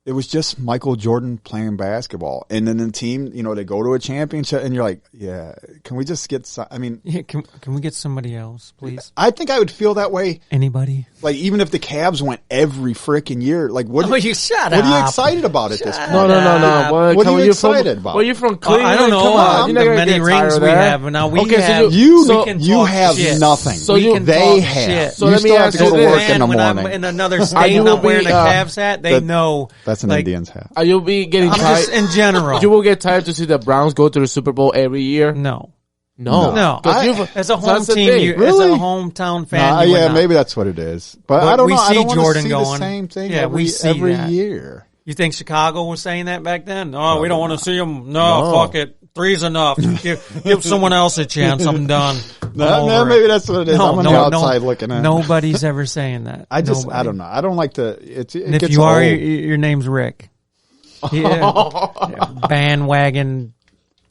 it was just Michael Jordan playing basketball. And then the team, they go to a championship, and you're like, yeah, can we just get some? I mean, Yeah, can we get somebody else, please? I think I would feel that way. Anybody? Like, even if the Cavs went every freaking year, like, what You shut are you up. excited about at this point? No. What are you excited about? Well, you're from Cleveland. I don't know Come on. You're not the gonna many get tired rings of we that. have, but now we Okay, so have. You we can you talk have shit. nothing. So We can they talk have. shit. So you let me still have ask to go you to work this. in the when I'm morning. in another state will not wearing be, a Cavs hat, they know. That's an like, Indians hat. Are you be getting I'm tired? just in general. You will get tired to see the Browns go to the Super Bowl every year. No. No. 'Cause As a home that's the team, thing. as Really? a hometown fan, you would Yeah, not. maybe that's what it is. But But I don't we know. I see don't want to Jordan see going. the same thing Yeah, we see every that. year. You think Chicago was saying that back then? Oh, we don't want to see them. No, fuck it. 3's enough. Give someone else a chance. I'm done. No, maybe that's what it is. I'm on the outside looking at it. Nobody's ever saying that. I don't Nobody. know. I don't like the. It And if gets you are, old. your name's Rick. Yeah. Bandwagon.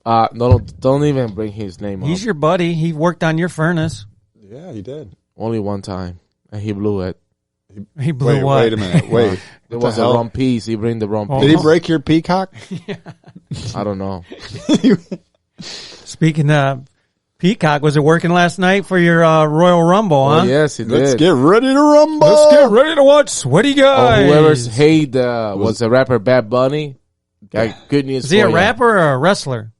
No, don't even bring his name He's up. your buddy. He worked on your furnace. Yeah, he did. Only one time, and he blew it. He blew Wait, what? wait a minute. Wait. It What was the a hell? wrong piece. He bring the wrong Oh. Did piece. he break your peacock? I don't know. Speaking of Peacock, was it working last night for your Royal Rumble, huh? Oh, yes, he did. Let's get ready to rumble. Let's get ready to watch sweaty guys. Whoever's hate was the rapper Bad Bunny. Got good news. Is he for a ya. rapper or a wrestler?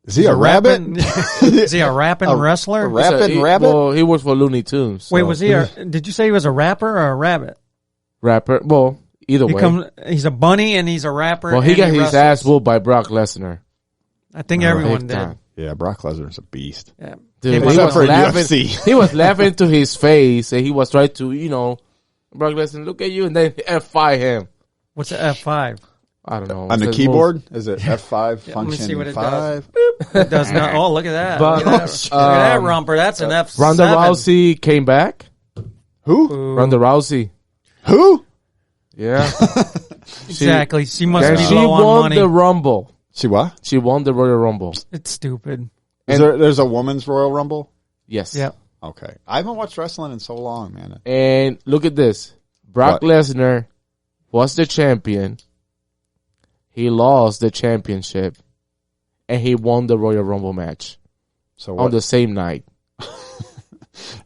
Is he a rabbit? Is he a rapping wrestler? rap- Rapping He- rabbit? Well, he works for Looney Tunes. Wait, so- was he? Did you say he was a rapper or a rabbit? rapper? Well, either way. He's a bunny and he's a rapper. Well, he and got his wrestles. ass whooped by Brock Lesnar. I think everyone Big did. time. Yeah, Brock Lesnar's a beast. Yeah. Dude, Came he out- was for laughing. UFC. He was laughing to his face, and he was trying to, Brock Lesnar, look at you, and then F5 him. What's the F5? I don't know. On the His keyboard, is it F5 let me function see what it 5? It does not. Oh, look at that. But, look at that, look at that rumper. That's an F7. Ronda Rousey came back. Who? Ronda Rousey. Who? Yeah. Exactly. She must And be she low on won money. the Rumble. She what? She won the Royal Rumble. It's stupid. There's a woman's Royal Rumble? Yes. Yep. Okay. I haven't watched wrestling in so long, man. And look at this. Brock Lesnar was the champion. He lost the championship. And he won the Royal Rumble match. So on the same night.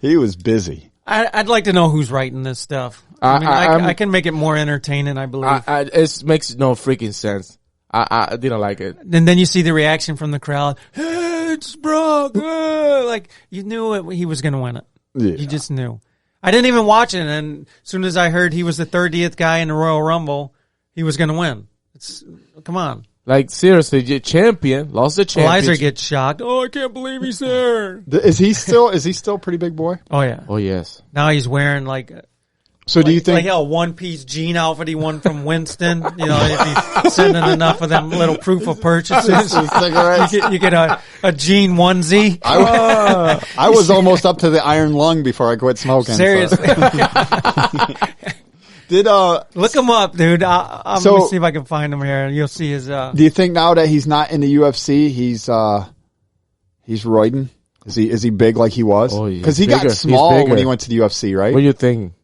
He was busy. I'd like to know who's writing this stuff. I can make it more entertaining, I believe. It makes no freaking sense. I didn't like it. And then you see the reaction from the crowd. Hey, it's Brock. Like, you knew he was going to win it. Yeah. You just knew. I didn't even watch it, and as soon as I heard he was the 30th guy in the Royal Rumble, he was going to win. Come on. Like, seriously, your champion lost the championship. Eliza gets shocked. Oh, I can't believe he's there. Is he still a pretty big boy? Oh, yeah. Oh, yes. Now he's wearing So do you think like a one-piece jean outfit he won from Winston? You know, if he's sending enough of them little proof of purchases, you get a jean onesie. I was almost up to the iron lung before I quit smoking. Seriously. So. Look him up, dude. Let me see if I can find him here. You'll see his. Do you think now that he's not in the UFC, he's roiding? Is he big like he was? Oh, because he got small when he went to the UFC, right? What do you think?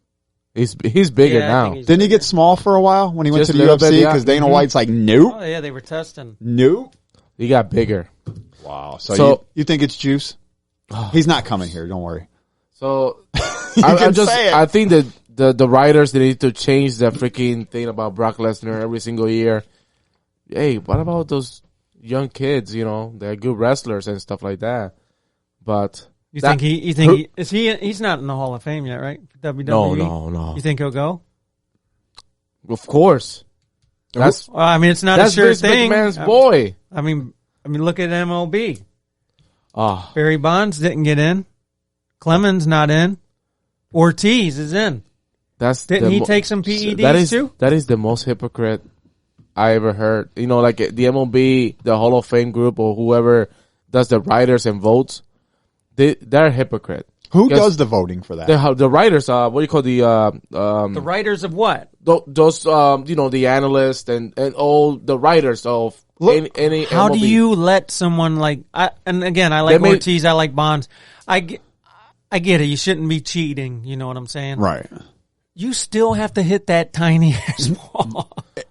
He's bigger now. Didn't he get small for a while when he went to the UFC? Because Dana White's like, nope. Oh yeah, they were testing. Nope. He got bigger. Wow. So you think it's juice? He's not coming here. Don't worry. So I think that the writers, they need to change the freaking thing about Brock Lesnar every single year. Hey, what about those young kids? You know, they're good wrestlers and stuff like that. But he's not in the Hall of Fame yet, right? WWE. No. You think he'll go? Of course. It's not a sure thing. That's McMahon's boy. I mean, look at MLB. Oh. Barry Bonds didn't get in. Clemens not in. Ortiz is in. Didn't he take some PEDs too? That is the most hypocrite I ever heard. You know, like the MLB, the Hall of Fame group, or whoever does the writers and votes, they're hypocrite. Who does the voting for that? The writers, what do you call the writers of what? Those the analysts and all the writers of any How MLB. do you let someone and again, I like Ortiz, I like Bonds. I get it. You shouldn't be cheating. You know what I'm saying? Right. You still have to hit that tiny ass ball.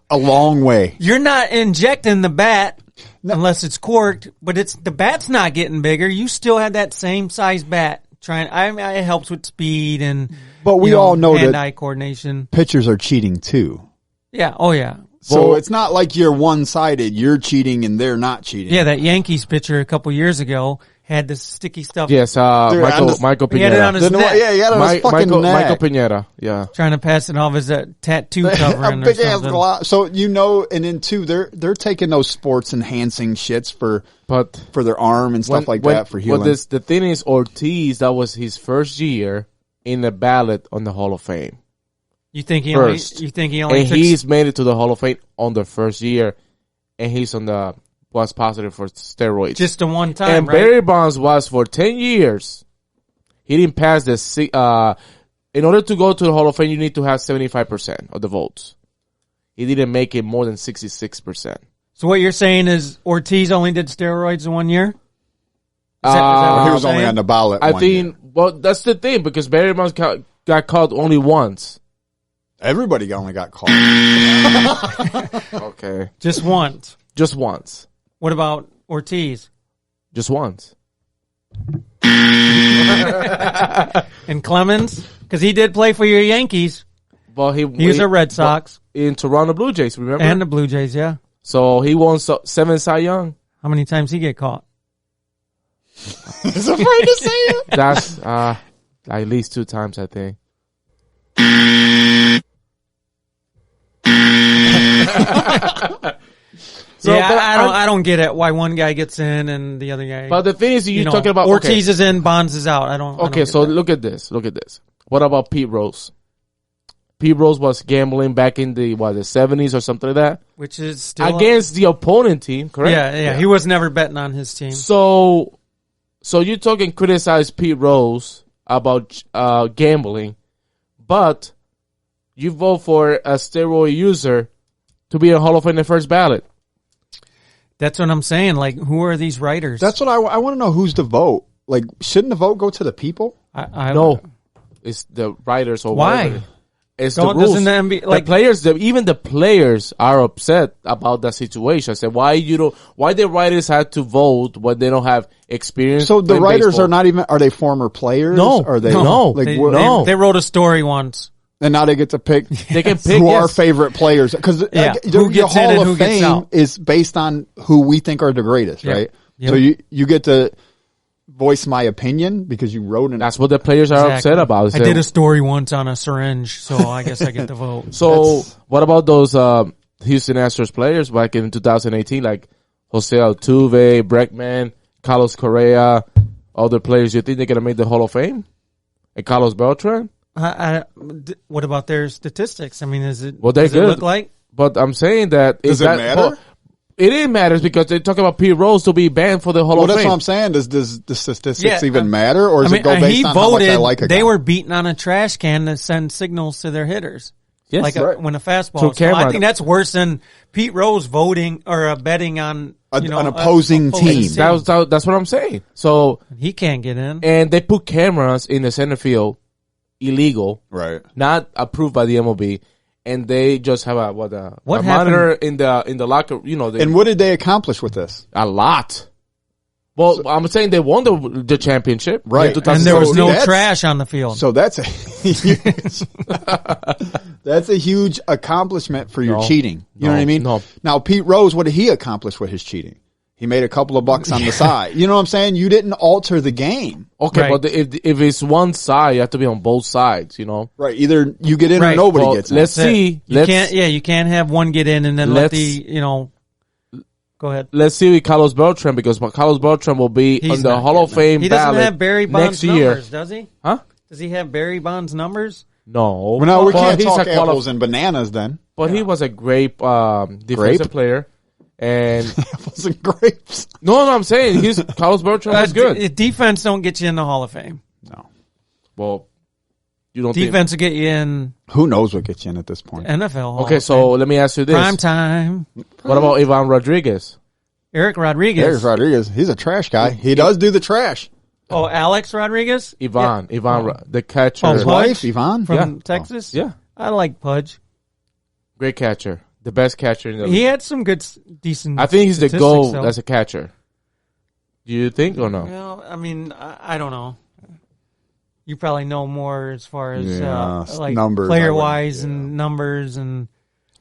A long way. You're not injecting the bat unless it's corked, but the bat's not getting bigger. You still have that same size bat. It helps with speed but we all know hand-eye coordination. Pitchers are cheating too. Yeah. Oh yeah. So it's not like you're one-sided. You're cheating and they're not cheating. Yeah, that Yankees pitcher a couple years ago had this sticky stuff. Yes, Michael Pineda. He had it on his neck. Yeah, he had it on his fucking neck. Michael Pineda, yeah. Trying to pass it off as a tattoo covering or something. Ass so and then too, they're taking those sports enhancing shits for their arm and stuff that for healing. But the thing is, Ortiz, that was his first year in the ballot on the Hall of Fame. You think he only and he's made it to the Hall of Fame on the first year, and he's was positive for steroids. Just the one time, and right? Barry Bonds was for 10 years. He didn't pass in order to go to the Hall of Fame, you need to have 75% of the votes. He didn't make it more than 66%. So what you're saying is Ortiz only did steroids in 1 year? Is that he what was only on the ballot. I think, well, that's the thing, because Barry Bonds got caught only once. Everybody only got caught. Okay. Just once. Just once. What about Ortiz? Just once. And Clemens? Because he did play for your Yankees. Well, he was a Red Sox. In Toronto Blue Jays, remember? And the Blue Jays, yeah. So he won 7 Cy Young. How many times he get caught? He's afraid to say it. That's at least 2 times, I think. I don't get it. Why one guy gets in and the other guy. But the thing is, you're talking about Ortiz is in, Bonds is out. I don't. Look at this. What about Pete Rose? Pete Rose was gambling back in the 70s or something like that, which is still against the opponent team, correct? Yeah. He was never betting on his team. So you're talking criticize Pete Rose about gambling, but you vote for a steroid user to be a Hall of Fame in the first ballot. That's what I'm saying. Like, who are these writers? That's what I want to know. Who's the vote? like, shouldn't the vote go to the people? No, it's the writers or Why? whatever. It's Don't- the rules. doesn't the NBA like the players, even the players are upset about the situation. Say why the writers had to vote when they don't have experience. So the in writers baseball. are not even, are they former players? No. Are they, No. like, they, No. they wrote a story once. and now they get to pick They can pick who our yes. favorite players, because Yeah. your Who gets Hall in and of who gets Fame out. is based on who we think are the greatest, Yep. right? Yep. So you get to voice my opinion because you wrote an. That's what the players are upset about. I did a story once on a syringe, so I guess I get to vote. So what about those Houston Astros players back in 2018, like Jose Altuve, Bregman, Carlos Correa, other players? You think they're gonna make the Hall of Fame? And Carlos Beltran? What about their statistics? I mean, is it? Well, they're does it good. look like? But I'm saying that Does it matter? well, it matters because they talk about Pete Rose to be banned for the Hall Well, of that's Fame. what I'm saying. Does the statistics Yeah, even matter, or does it go based he on voted. how much I like a guy? They were beating on a trash can to send signals to their hitters. Yes, like right. when a fastball. To So I camera. think that's worse than Pete Rose voting or betting on An opposing team. that's what I'm saying. So He can't get in. and they put cameras in the center field, illegal, Right. not approved by the MLB, and they just have a What monitor in the locker. You know, And what did they accomplish with this? a lot. Well, I'm saying they won the championship, Right. in And there was 2017. no that's- trash on the field. So that's a huge, that's a huge accomplishment for your No. cheating. You know No. what I mean? No. Now, Pete Rose, what did he accomplish with his cheating? He made a couple of bucks on the side. You know what I'm saying? You didn't alter the game. Okay, Right. but if it's one side, you have to be on both sides. You know. Right. Either you get in Right. or nobody Well, gets in. let's see. You can't have one get in and then let Let's- the go ahead. Let's see with Carlos Beltran, because Carlos Beltran will be He's on the not Hall of Fame He doesn't ballot have Barry Bonds next year. numbers, does he? Huh? Does he have Barry Bonds numbers? No. Well, no, we Well, can't he's talk a apples and bananas then. But he was a great defensive Grape? player. And Apples and grapes. no, I'm saying Carlos Beltran was good. Defense don't get you in the Hall of Fame. No. Well, you don't Defense will get you in Who knows what gets you in at this point? NFL Hall think. Okay, of so let me ask you this: Prime time. what about Ivan Rodriguez? Eric Rodriguez. There's Rodriguez. He's a trash guy. He does do the trash. Oh, Alex Rodriguez? Ivan, Yeah. the catcher. Oh, His Pudge? wife, Yvonne. From Yeah. Texas? Yeah, I like Pudge. great catcher, the best catcher in the league. He had some good, decent I think he's the statistics, goal though. as a catcher. Do you think or no? Well, I mean, I don't know. You probably know more as far as Yeah, like numbers, player I wise wouldn't- and numbers, and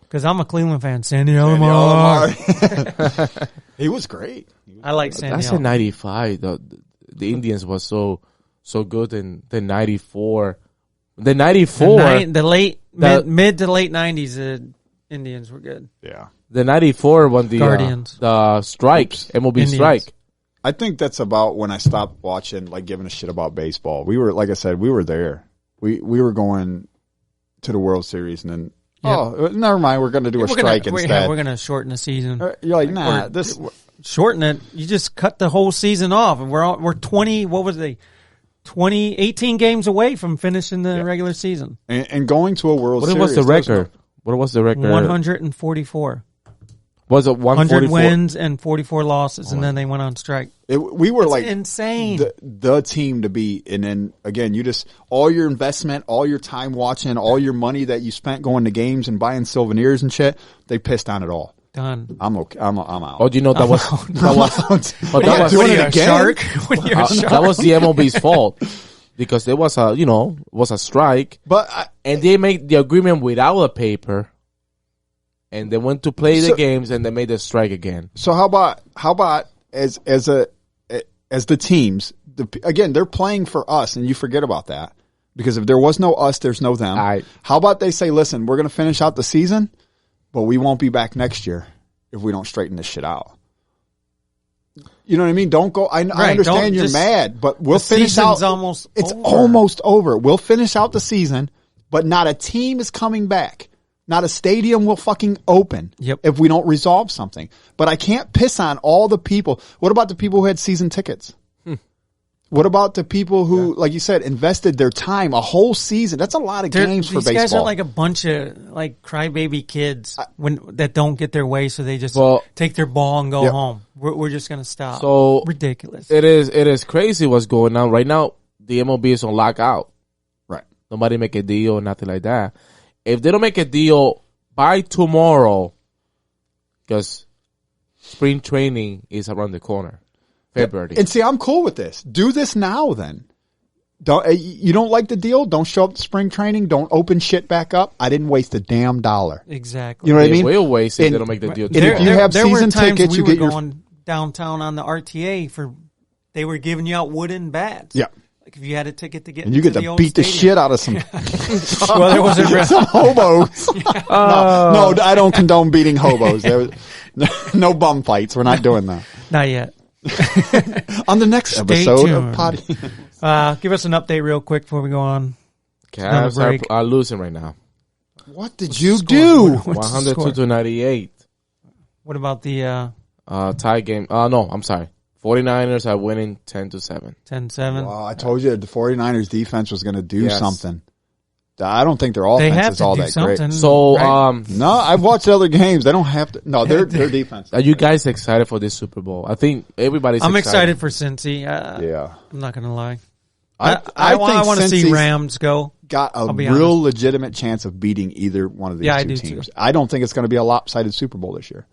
because I'm a Cleveland fan. Sandy Sandy Alomar. Alomar. He was great. I like Sandy. That's Alomar. in '95. The Indians was so good in the '94. The '94. The late That- mid to late '90s, the Indians were good. Yeah. The '94 when the Guardians. the strike, MLB Indians. strike. I think that's about when I stopped watching, like giving a shit about baseball. We were, like I said, we were there. We were going to the World Series, and then never mind, we're going to do a strike instead. We're gonna shorten the season. You're like, nah, Or- this. Shorten it. You just cut the whole season off, and we're 20. What was they? 18 games away from finishing the regular season. And going to a World What Series. was the there's record? What was the record? 144. Was it 100 144? wins and 44 losses, and then they went on strike. We were like Insane. the team to beat, and then again, you just all your investment, all your time watching, all your money that you spent going to games and buying souvenirs and shit, they pissed on it all. Done. I'm okay. I'm out. Oh, do you know that was that was But that was- What are doing you, it a again? shark? When you're a shark? that was the MLB's fault because there was a strike, But and they made the agreement without a paper, and they went to play the So- games, and they made the strike again. so how about as the teams? Again, they're playing for us, and you forget about that because if there was no us, there's no them. Right. How about they say, listen, we're going to finish out the season, but we won't be back next year if we don't straighten this shit out. You know what I mean? Don't go. I Don't understand you're just- mad, but we'll the finish season's out. almost It's over. almost over. We'll finish out the season, but not a team is coming back. Not a stadium will fucking open Yep. if we don't resolve something. But I can't piss on all the people. What about the people who had season tickets? What about the people who, like you said, invested their time a whole season? That's a lot of games for baseball. These guys are like a bunch of like crybaby kids that don't get their way, so they just take their ball and go home. We're just gonna stop. So ridiculous. It is crazy what's going on right now. The MLB is on lockout. Right. Nobody make a deal, nothing like that. If they don't make a deal by tomorrow, because spring training is around the corner. February. And see, I'm cool with this. Do this now then. You don't like the deal? Don't show up to spring training. Don't open shit back up. I didn't waste a damn dollar. Exactly. You know what I mean? They will waste if they don't make the deal. And if you have season tickets, you get going downtown on the RTA they were giving you out wooden bats. Yeah. Like if you had a ticket to get and you get to beat the shit out of some well, there wasn't some hobos. No, I don't condone beating hobos. There was no bum fights. We're not doing that. Not yet. On the next episode of Poddy. Give us an update real quick before we go on. Cavs are losing right now. What did you do? 102 to 98. What about the tie game? No, I'm sorry. 49ers are winning 10-7. 10-7. Wow, I told you the 49ers defense was going to do something. I don't think their offense is all that great. So, no, I've watched other games. They don't have to. No, their defense. Are you guys excited for this Super Bowl? I think everybody's I'm excited for Cincy. Yeah. I'm not going to lie. I want to see Rams go. Got a real legitimate chance of beating either one of these two teams. Too. I don't think it's going to be a lopsided Super Bowl this year.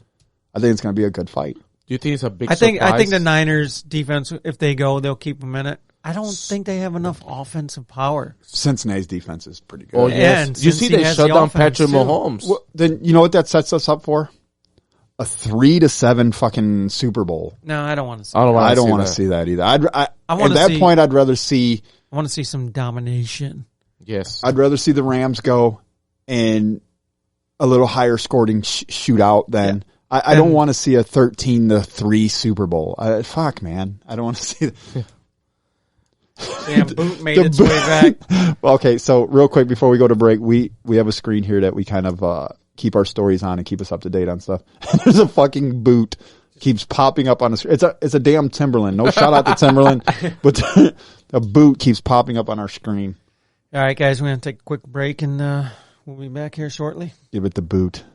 I think it's going to be a good fight. Do you think it's a big surprise? I think the Niners defense, if they go, they'll keep them in it. I don't think they have enough offensive power. Cincinnati's defense is pretty good. Oh, yes. You see they shut down Patrick Mahomes. Well, then you know what that sets us up for? A 3-7 fucking Super Bowl. No, I don't want to see that. I don't want to see that either. At that point, I'd rather see... I want to see some domination. Yes. I'd rather see the Rams go and a little higher scoring shootout than... Yeah. I don't want to see a 13-3 Super Bowl. Fuck, man. I don't want to see that. Damn, boot made its way back. Okay, so real quick before we go to break, we have a screen here that we kind of keep our stories on and keep us up to date on stuff. There's a fucking boot keeps popping up on the screen. It's a damn Timberland. No shout out to Timberland, but a boot keeps popping up on our screen. All right, guys, we're going to take a quick break and we'll be back here shortly. Give it the boot.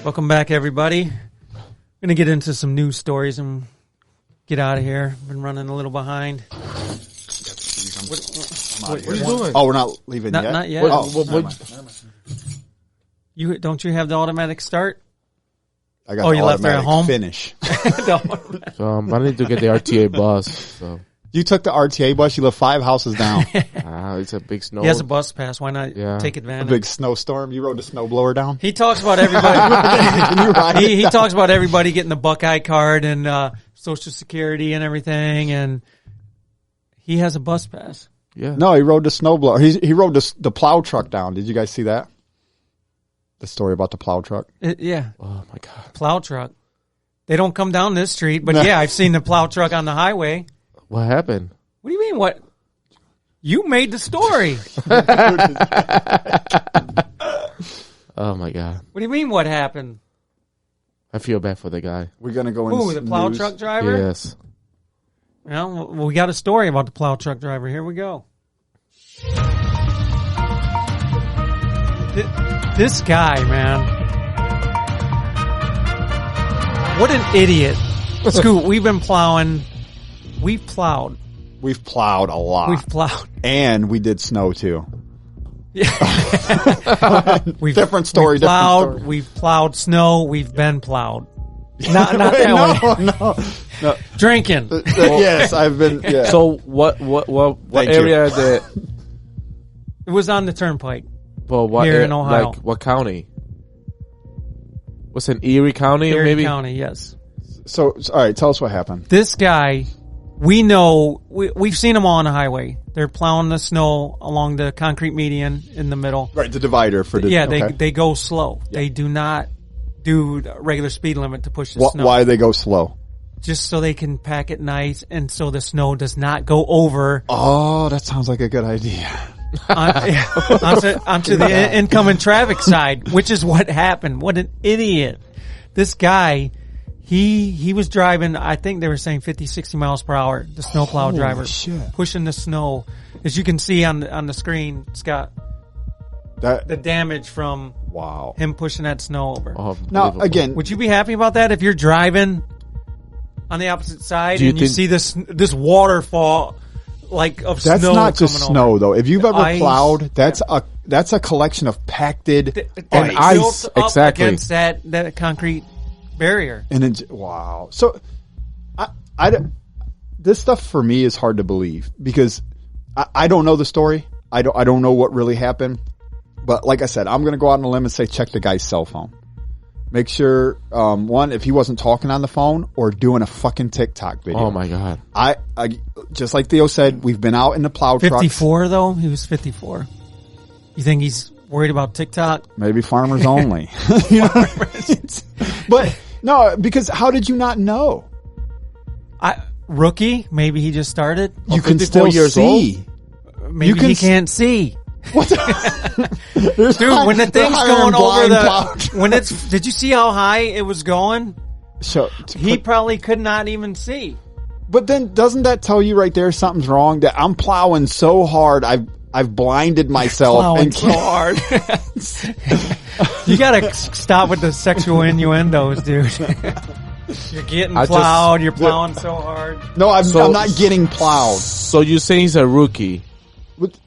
Welcome back, everybody. We're going to get into some news stories and get out of here. Been running a little behind. What are you doing? Oh, we're not leaving yet? Not yet. Never mind. Don't you have the automatic start? I got the left there at home? Finish. I need to get the RTA bus. So. You took the RTA bus. You live 5 houses down. It's a big snow. He has a bus pass. Why not take advantage? A big snowstorm. You rode the snowblower down. He talks about everybody. he talks about everybody getting the Buckeye card and Social Security and everything, and he has a bus pass. Yeah. No, he rode the snowblower. He rode the plow truck down. Did you guys see that? The story about the plow truck. Yeah. Oh my God. Plow truck. They don't come down this street, but yeah, I've seen the plow truck on the highway. What happened? What do you mean? What? You made the story. Oh my God. What do you mean? What happened? I feel bad for the guy. We're gonna go into Who, the plow truck driver? Yes. Well, we got a story about the plow truck driver. Here we go. This guy, man. What an idiot. Scoot, we've been plowing. We've plowed. We've plowed a lot. We've plowed. And we did snow too. We've, different story. We've plowed. Different story. We've plowed snow. We've been plowed. Not that way. No. Drinking. Yes, I've been. Yeah. So what area is it? It was on the turnpike. Well, what Here in Ohio. Like what county? What's in Erie County? Erie maybe County, yes. So, all right, tell us what happened. This guy, we know, we've seen him all on the highway. They're plowing the snow along the concrete median in the middle. Right, the divider for the. Yeah, okay. they go slow. Yeah. They do not do the regular speed limit to push the snow. Why they go slow? Just so they can pack it nice and so the snow does not go over. Oh, that sounds like a good idea. onto the incoming traffic side, which is what happened. What an idiot. This guy, he was driving, I think they were saying 50, 60 miles per hour, the snowplow driver, shit. pushing the snow. As you can see on the screen, Scott, the damage from him pushing that snow over. Oh, now, again, would you be happy about that if you're driving on the opposite side and you see this waterfall like of that's snow? That's not just snow, though. If you've ever ice, plowed, that's a collection of packed and ice exactly against that concrete barrier. And then, wow. So, this stuff for me is hard to believe because I don't know the story. I don't know what really happened. But like I said, I'm going to go out on a limb and say check the guy's cell phone. Make sure, one, if he wasn't talking on the phone or doing a fucking TikTok video. Oh my God. I just like Theo said, we've been out in the plow trucks. 54 though? He was 54. You think he's worried about TikTok? Maybe farmers only. You know? But no, because how did you not know? Rookie? Maybe he just started. You can still see. Maybe he can't see. What? Dude, when the thing's going over did you see how high it was going? So he probably could not even see. But then doesn't that tell you right there something's wrong? That I'm plowing so hard, I've blinded myself and so hard. You gotta stop with the sexual innuendos, dude. You're getting plowed. You're plowing so hard. No, I'm not getting plowed. So you're saying he's a rookie,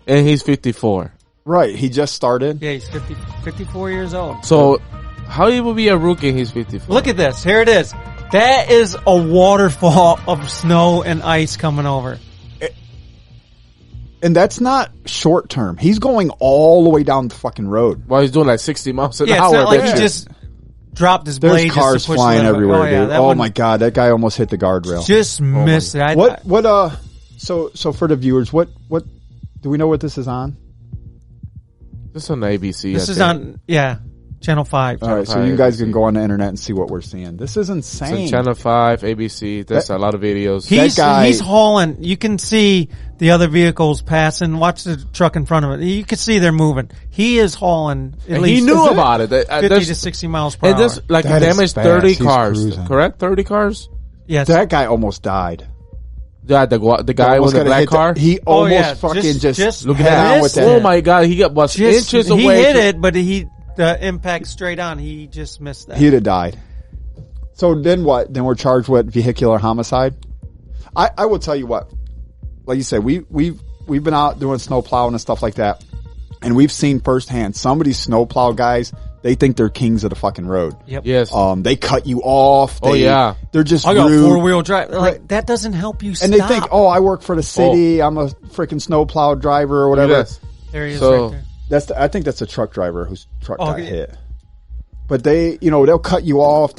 and he's 54. Right, he just started. Yeah, he's 54 years old. So how he will be a rookie and he's 54? Look at this. Here it is. That is a waterfall of snow and ice coming over. And that's not short term. He's going all the way down the fucking road. Well, he's doing like 60 miles an hour. It's not like he just dropped his blade. There's cars just to push flying everywhere, yeah, dude. Oh my God, that guy almost hit the guardrail. Just missed it. So for the viewers, what do we know what this is on? This is on ABC. This is on, Channel 5. All right, so you guys can go on the internet and see what we're seeing. This is insane. So Channel 5, ABC. There's a lot of videos. He's hauling. You can see the other vehicles passing. Watch the truck in front of it. You can see they're moving. He is hauling. He knew about it. 50 to 60 miles per hour. And this damaged 30 cars. Correct? 30 cars? Yes. That guy almost died. Yeah, the guy with the black car. He almost just look at that. Oh my God, he got inches away. He hit it, but the impact straight on. He just missed that. He'd have died. So then what? Then we're charged with vehicular homicide. I will tell you what. Like you said, we've been out doing snow plowing and stuff like that, and we've seen firsthand some of these snow plow guys. They think they're kings of the fucking road. Yep. Yes. They cut you off. They're just I got rude. 4-wheel drive. Like that doesn't help you. And they think, I work for the city. I'm a freaking snowplow driver or whatever. Yes. There he is, right there. I think that's a truck driver whose truck got hit. But they'll cut you off.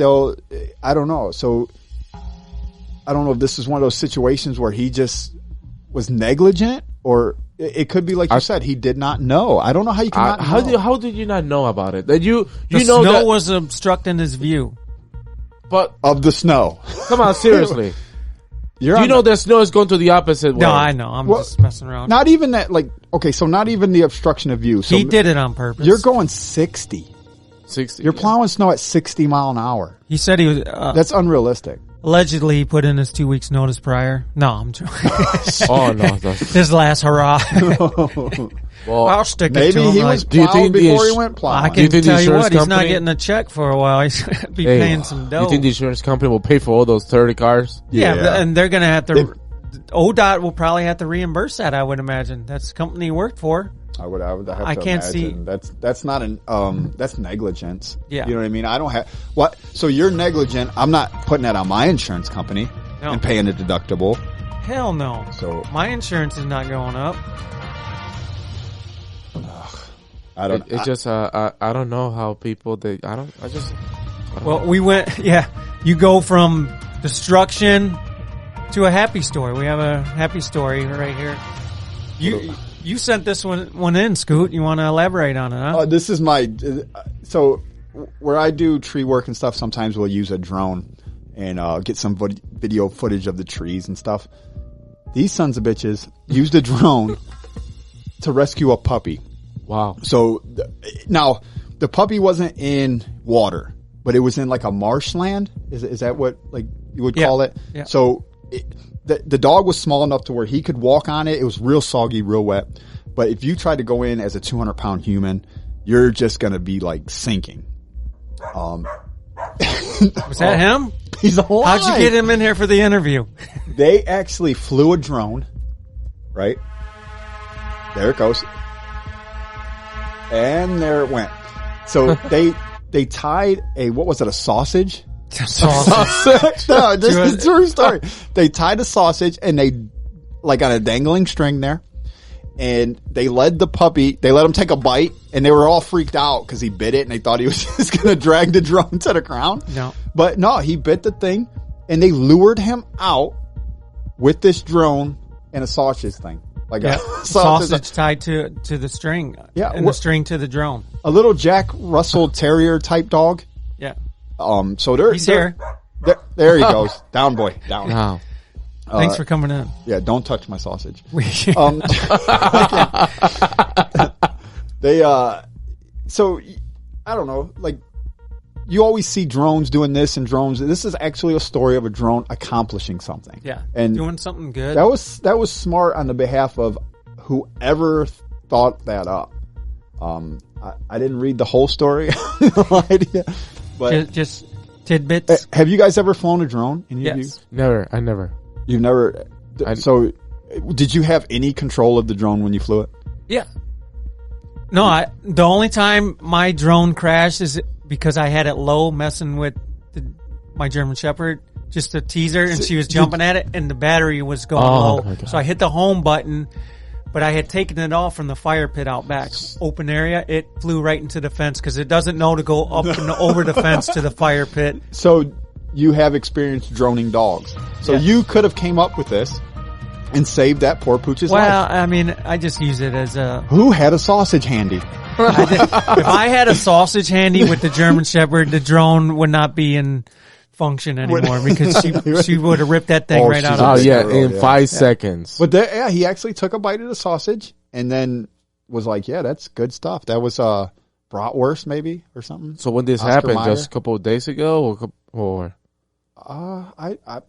I don't know. So I don't know if this is one of those situations where he just was negligent, or it could be like you said, he did not know. I don't know how you can not know. How did you not know about it? That the snow was obstructing his view. But of the snow. Come on, seriously. The snow is going to the opposite way. No, I know. I'm just messing around. Not even that, so not even the obstruction of view. So he did it on purpose. You're going 60. 60. You're plowing snow at 60 mile an hour. He said he was... That's unrealistic. Allegedly, he put in his 2 weeks notice prior. No, I'm joking. Oh no, that's, His last hurrah. well, I'll stick it Maybe to him. he like, was Do you plowing think the before he ins- went I plowing. Do you can think the tell you insurance what, he's not company- getting a check for a while. He's going to be Hey, paying some dough. you think the insurance company will pay for all those 30 cars? yeah, Yeah. and they're going to have to. ODOT will probably have to reimburse that. I would imagine that's the company he worked for. I would have I to can't imagine. That's not an that's negligence. Yeah. You know what I mean? I don't have what so you're negligent. I'm not putting that on my insurance company No. and paying a deductible. Hell no. So My insurance is not going up. I don't It just I don't know how people Well, we went. Yeah, you go from destruction to a happy story. We have a happy story right here. You sent this one in, Scoot. You want to elaborate on it, huh? this is my so where I do tree work and stuff. Sometimes we'll use a drone and get some video footage of the trees and stuff. These sons of bitches used a drone to rescue a puppy. wow. So now the puppy wasn't in water, but it was in like a marshland. Is that what like you would call it? Yeah. So the dog was small enough to where he could walk on it. It was real soggy, real wet. But if you tried to go in as a 200-pound human, you're just gonna be like sinking. Was that him? He's alive. How'd you get him in here for the interview? They actually flew a drone. Right there it goes, and there it went. So they tied a sausage? Sausage. No, this is a true story. They tied a sausage and they like on a dangling string there, and they led the puppy. They let him take a bite, and they were all freaked out because he bit it, and they thought he was just going to drag the drone to the ground. No. But no, he bit the thing, and they lured him out with this drone and a sausage thing, like Yeah. a Sausage tied to the string. Yeah, And the string to the drone. a little Jack Russell Terrier type dog. Yeah. So they're He's here. There he goes. Down, boy. Down. Wow. Thanks for coming in. Yeah, don't touch my sausage. We, They, so I don't know, like you always see drones doing this and drones. This is actually a story of a drone accomplishing something. yeah. And doing something good. that was smart on the behalf of whoever thought that up. I didn't read the whole story. No idea. But just tidbits. have you guys ever flown a drone? Any of you? Yes. I never. You've never. So, did you have any control of the drone when you flew it? Yeah. No, the only time my drone crashed is because I had it low messing with my German Shepherd, just a teaser, and she was jumping at it, and the battery was going Oh, low. my God. So I hit the home button, but I had taken it off from the fire pit out back, open area. It flew right into the fence because it doesn't know to go up and over the fence to the fire pit. So you have experienced droning dogs. So Yeah. you could have came up with this and saved that poor pooch's Well, life. I mean, I just use it as a. Who had a sausage handy? If I had a sausage handy with the German Shepherd, the drone would not be in function anymore because she would have ripped that thing Oh, right she's out a Oh of big it. yeah, girl, in yeah. 5 seconds. But yeah, he actually took a bite of the sausage and then was like, "Yeah, that's good stuff." That was bratwurst maybe or something. So when this Oscar happened, Mayer? just a couple of days ago, or I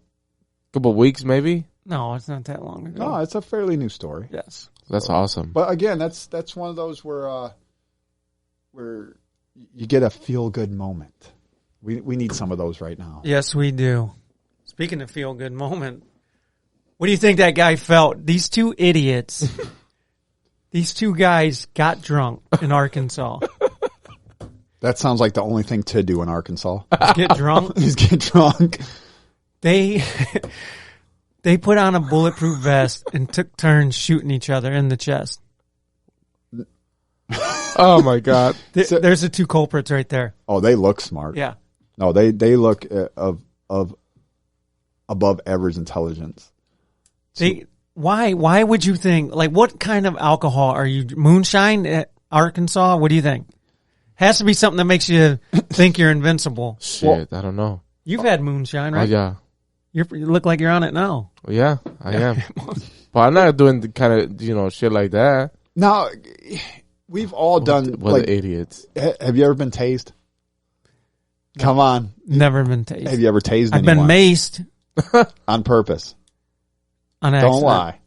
couple of weeks maybe. No, it's not that long ago. no, it's a fairly new story. Yes. That's awesome. But again, that's one of those where you get a feel good moment. We need some of those right now. Yes, we do. Speaking of feel good moment, what do you think that guy felt? These two idiots, these two guys got drunk in Arkansas. That sounds like the only thing to do in Arkansas. Get drunk. is get drunk. They put on a bulletproof vest and took turns shooting each other in the chest. Oh my God. There's the two culprits right there. Oh, they look smart. Yeah. No, they look of above average intelligence. Why would you think, like, what kind of alcohol are you, moonshine at Arkansas? What do you think? Has to be something that makes you think you're invincible. Shit, I don't know. You've had moonshine, Oh right? yeah. You look like you're on it now. Yeah, I am. But I'm not doing the kind of, shit like that. Now, we've all done. What Like, the idiots. have you ever been tased? Come on. Never been tased. Have you ever tased I've anyone? been maced On purpose. on accident. Don't lie.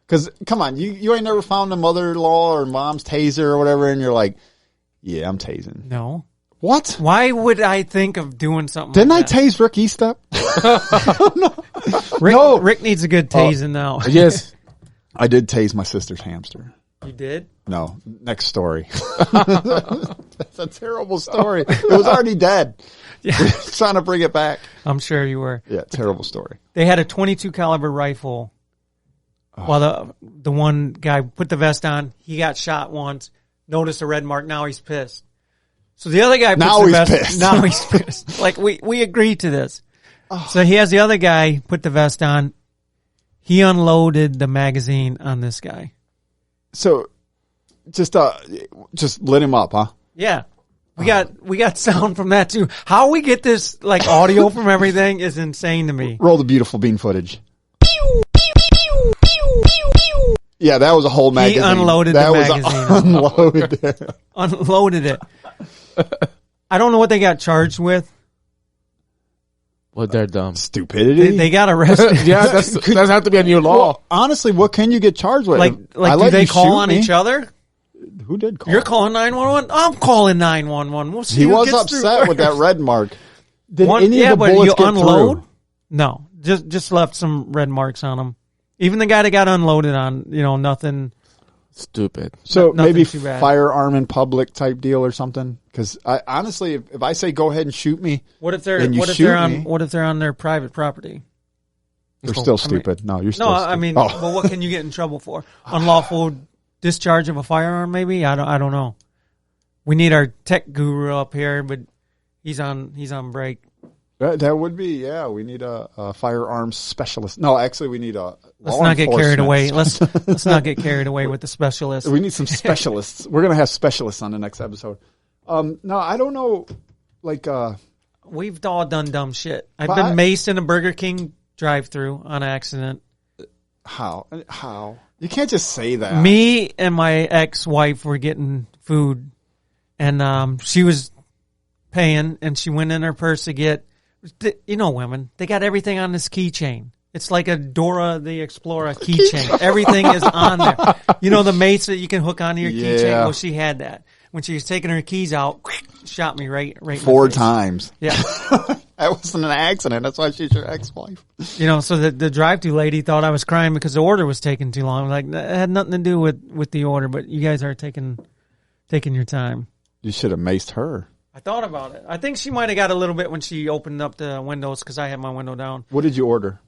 Because, come on, you ain't never found a mother-in-law or mom's taser or whatever, and you're like, yeah, I'm tasing. No. What? Why would I think of doing something Didn't like I tase Rick Eastep? that? No. Rick needs a good tasing now. Yes. I did tase my sister's hamster. You did? No. Next story. That's a terrible story. It was already dead. Yeah. Trying to bring it back. I'm sure you were. Yeah, terrible story. They had a 22 caliber rifle. While the one guy put the vest on, he got shot once, noticed a red mark, now he's pissed. So the other guy puts Now the he's vest, pissed. now he's pissed. Like we agreed to this. So he has the other guy put the vest on. He unloaded the magazine on this guy. So, just lit him up, huh? Yeah. We got sound from that too. How we get this like audio from everything is insane to me. Roll the beautiful bean footage. Yeah, that was a whole magazine. He unloaded that the was magazine. Unloaded. Unloaded it. I don't know what they got charged with. Well, they're dumb. Stupidity. They got arrested. Yeah, that's have to be a new law. Well, honestly, what can you get charged with? Like I do let they you call shoot on me. each other? Who did call? You're calling 911? I'm calling 911. We'll see He who was gets upset through with that first. red mark. Did One, any yeah, of the but bullets you get unload? through? No, just left some red marks on him. Even the guy that got unloaded on, nothing. Stupid. So Nothing maybe too bad. firearm in public type deal or something. Because honestly, if I say go ahead and shoot me, What if they're And you what if shoot they're on me. what if they're on their private property? you're still stupid. No, you're still. No, stupid. I mean, Oh. well, what can you get in trouble for? Unlawful discharge of a firearm? Maybe I don't know. We need our tech guru up here, but he's on break. That would be, yeah. We need a firearms specialist. No, actually, we need a. Let's law not get carried enforcement. away. Let's not get carried away with the specialist. We need some specialists. We're gonna have specialists on the next episode. No, I don't know. Like, We've all done dumb shit. I've But been maced in a Burger King drive-through on accident. how you can't just say that. Me and my ex-wife were getting food, and she was paying, and she went in her purse to get. Women, they got everything on this keychain. It's like a Dora the Explorer keychain. Everything is on there. You know the mace that you can hook onto your keychain? Yeah. Well, she had that. When she was taking her keys out, shot me right in the 4 face. times. Yeah. That wasn't an accident. That's why she's your ex-wife. So the drive-thru lady thought I was crying because the order was taking too long. Like, that had nothing to do with the order, but you guys are taking your time. You should have maced her. I thought about it. I think she might have got a little bit when she opened up the windows because I had my window down. What did you order?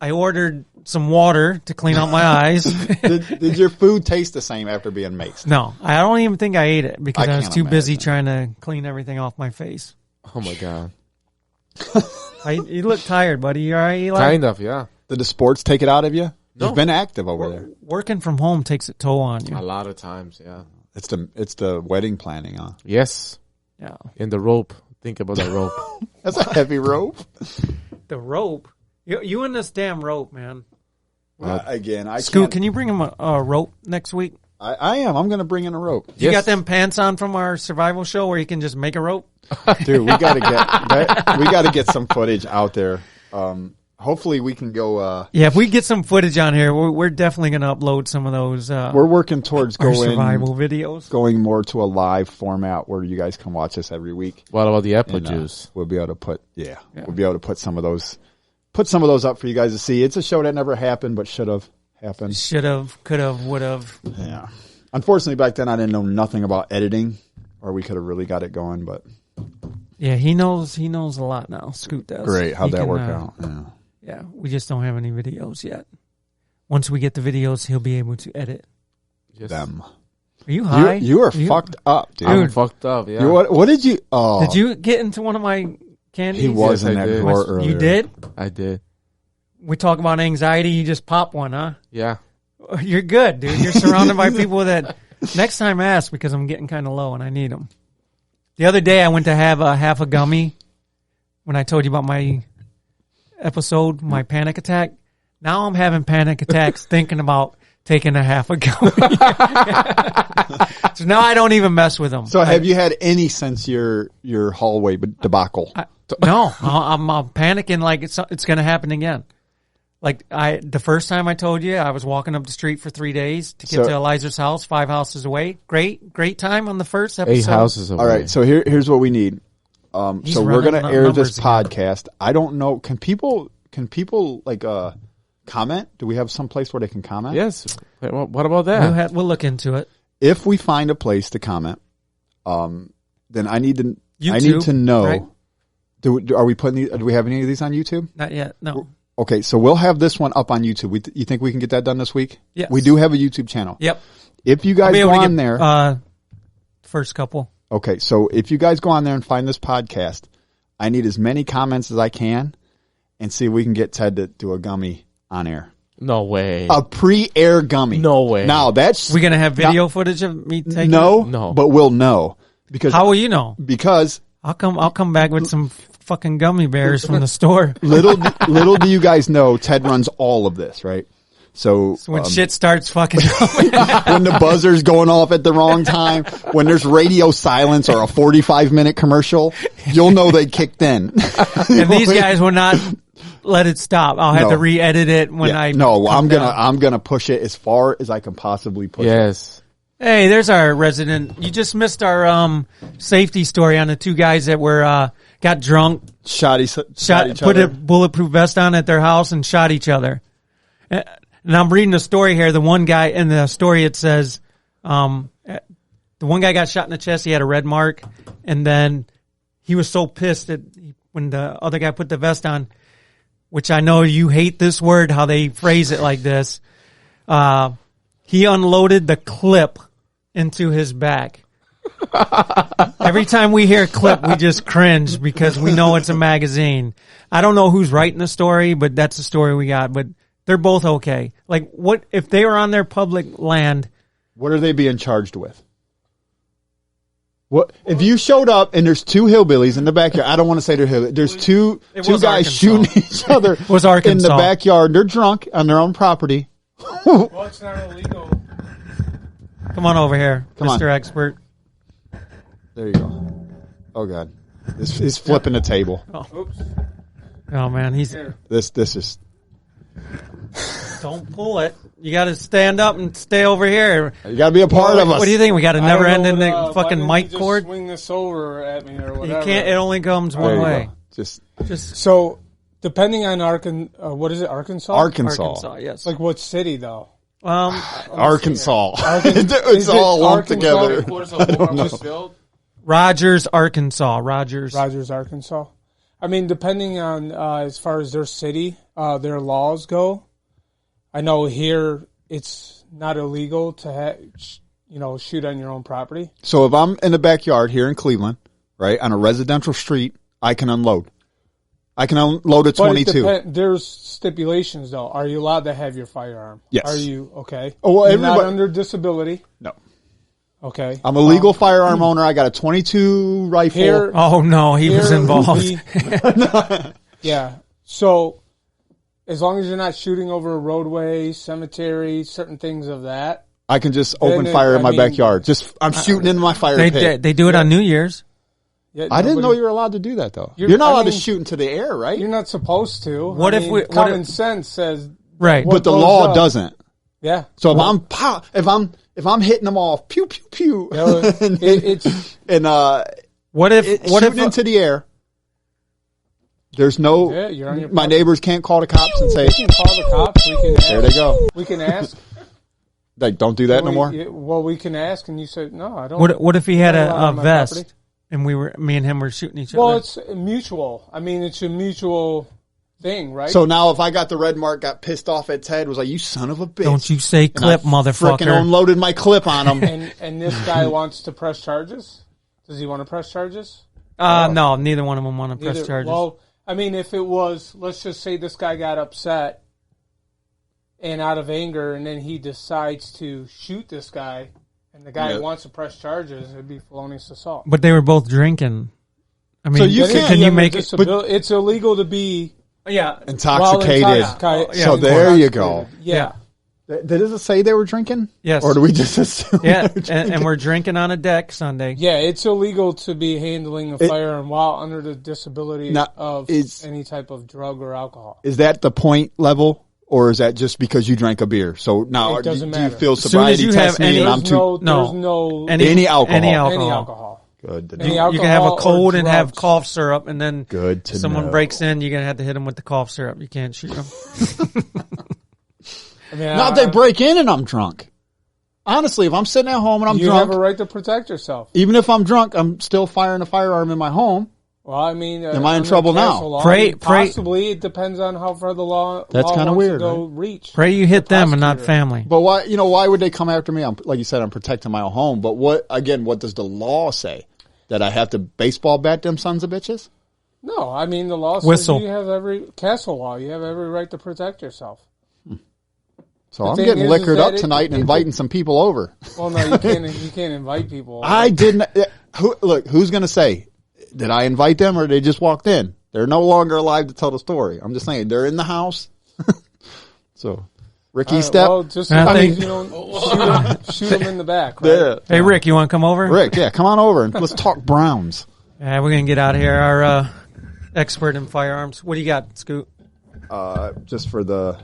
I ordered some water to clean out my eyes. Did your food taste the same after being maced? No, I don't even think I ate it because I was can't too busy imagine. trying to clean everything off my face. Oh my god. You look tired, buddy. You all right, Eli? Kind of, yeah. Did the sports take it out of you? No. You've been active over there. Working from home takes a toll on you. A lot of times, yeah. It's the wedding planning, huh? Yes. Yeah. And the rope. Think about the rope. That's a heavy rope. The rope. You and this damn rope, man. Again, I Scoot, can't. can you bring him a rope next week? I am. I'm going to bring in a rope. You Yes. got them pants on from our survival show where you can just make a rope? Dude, we got to we got to get some footage out there. Hopefully we can go. Yeah, if we get some footage on here, we're definitely going to upload some of those We're working towards our survival going videos. more to a live format where you guys can watch us every week. What about the apple And, juice? we'll be able to put we'll be able to put some of those up for you guys to see. It's a show that never happened but should have happened. Should have, could have, would have. Yeah. Unfortunately, back then I didn't know nothing about editing, or we could have really got it going. But Yeah, he knows a lot now. Scoot does. great, how'd He that can, work out? Yeah. Yeah, we just don't have any videos yet. Once we get the videos, he'll be able to edit. Yes. Them. Are you high? You are fucked up, dude. I'm fucked up, yeah. What did you? Oh, Did you get into one of my candies? He was Yes, in I that did. drawer earlier. You did? I did. We talk about anxiety. You just pop one, huh? Yeah. You're good, dude. You're surrounded by people that. Next time, ask because I'm getting kind of low and I need them. The other day, I went to have a half a gummy. When I told you about my episode, my panic attack. Now I'm having panic attacks thinking about taking a half a gummy. So now I don't even mess with them. So have you had any since your hallway debacle? No, I'm panicking like it's going to happen again. Like the first time I told you, I was walking up the street for 3 days to get to Eliza's house, 5 houses away. Great time on the first episode. 8 houses away. All right, so here's what we need. So we're going to air this podcast. I don't know. Can people like comment? Do we have some place where they can comment? Yes. What about that? We'll look into it. If we find a place to comment, then I need to know. Right? Do we have any of these on YouTube? Not yet. No. Okay, so we'll have this one up on YouTube. You think we can get that done this week? Yes. We do have a YouTube channel. Yep. If you guys go on there, first couple. Okay, so if you guys go on there and find this podcast, I need as many comments as I can, and see if we can get Ted to do a gummy on air. No way. A pre-air gummy. No way. Now that's we gonna have video footage of me taking. No, but we'll know because how will you know? Because I'll come back with some fucking gummy bears from the store. Little do you guys know, Ted runs all of this, right? So when shit starts fucking when the buzzer's going off at the wrong time, when there's radio silence or a 45-minute commercial, you'll know they kicked in. And these guys will not let it stop. I'll have to re-edit it when I'm gonna push it as far as I can possibly push it. Yes. Hey, there's our resident. You just missed our safety story on the 2 guys that were got drunk, shot each put other. a bulletproof vest on at their house and shot each other. And I'm reading the story here. The one guy in the story, it says, the one guy got shot in the chest. He had a red mark, and then he was so pissed that when the other guy put the vest on, which I know you hate this word, how they phrase it like this. He unloaded the clip into his back. Every time we hear clip, we just cringe because we know it's a magazine. I don't know who's writing the story, but that's the story we got. But they're both okay. Like, what if they were on their public land? What are they being charged with? What if you showed up and there's 2 hillbillies in the backyard? I don't want to say they're hillbillies. There's two guys Arkansas. shooting each other in the backyard. They're drunk on their own property. Well, it's not illegal. Come on over here, Come Mr. on. Expert. There you go. Oh God, this is flipping the table. Oops. Oh man, This is. Don't pull it. You got to stand up and stay over here. You got to be a part of us. What do you think? We got a I never don't know ending what, fucking why mic didn't you cord. just swing this over at me or You whatever. can't. It only comes There one you way. go. Just So, depending on what is it, Arkansas? Arkansas. Yes. Like what city though? Arkansas. Is It's it all lumped Arkansas? together. I don't know. Rogers, Arkansas. Rogers, Arkansas. I mean, depending on as far as their city, their laws go. I know here it's not illegal to shoot on your own property. So if I'm in the backyard here in Cleveland, right, on a residential street, I can unload. I can unload a 22. There's stipulations though. Are you allowed to have your firearm? Yes. Are you okay? Oh, well, You're not everybody under disability. No. Okay. I'm a legal firearm owner. I got a 22 rifle. Here, Oh no, he was involved. Yeah. So, as long as you're not shooting over a roadway, cemetery, certain things of that. I can just open fire in my backyard. I'm shooting into my fire pit. They do it on New Year's. Yeah, I didn't know you were allowed to do that though. You're not allowed to shoot into the air, right? You're not supposed to. What if we- common sense says Right. But the law doesn't. Yeah. So if I'm hitting them off, pew pew pew, It's What if shooting into the air? There's no. Yeah, you're on your my neighbors can't call the cops and say, we can call the cops. We can ask. "There they go." We can ask. Like, don't do that no more. Well, we can ask, and you said no. I don't. What if he had I'm not allowed a on my vest property. and me and him were shooting each Well, other? it's mutual. I mean, it's a mutual thing, right? So now, if I got the red mark, got pissed off at Ted, was like, "You son of a bitch!" Don't you say clip, and I motherfucker. Frickin' unloaded my clip on him. and this guy wants to press charges. Does he want to press charges? No, neither one of them want to press charges. Well, I mean, if it was, let's just say this guy got upset and out of anger, and then he decides to shoot this guy, and the guy wants to press charges, it'd be felonious assault. But they were both drinking. I mean, So you Then can you have a make it- disabil- it's illegal to be yeah, Intoxicated. while So there you go. Yeah. Did it say they were drinking? Yes. Or do we just assume? Yeah, and we're drinking on a deck Sunday. Yeah, it's illegal to be handling a firearm while under the disability of any type of drug or alcohol. Is that the point level, or is that just because you drank a beer? So now, It doesn't do you matter. feel As soon as sobriety you test have me and I'm There's too no any alcohol? Any any alcohol. alcohol. Good to know. Any You alcohol can have a or cold and have drugs. cough syrup, and then Good to if someone know. breaks in, you're gonna have to hit them with the cough syrup. You can't shoot them. I mean, Not if they break in and I'm drunk. Honestly, if I'm sitting at home and I'm you drunk, have a right to protect yourself. even if I'm drunk, I'm still firing a firearm in my home. Well, I mean, Am I in under trouble now? castle law, Pray- possibly. It depends on how far the law. That's law kinda wants weird, To go reach. Pray you hit The them and not prosecutor. family. But why? Why would they come after me? Like you said, I'm protecting my own home. But what does the law say? That I have to baseball bat them sons of bitches? No, I mean the law says Whistle. you have every castle law. You have every right to protect yourself. So The I'm thing getting is liquored that up tonight and it- inviting some people over. Well, no, you can't. You can't invite people. I didn't. Who's going to say? Did I invite them or they just walked in? They're no longer alive to tell the story. I'm just saying they're in the house. So, Ricky, step. Well, just I in think- case you don't shoot them in the back. Right? Yeah. Hey, Rick, you want to come over? Rick, yeah, come on over and let's talk Browns. Yeah, we're gonna get out of here. Our expert in firearms. What do you got, Scoot? Just for the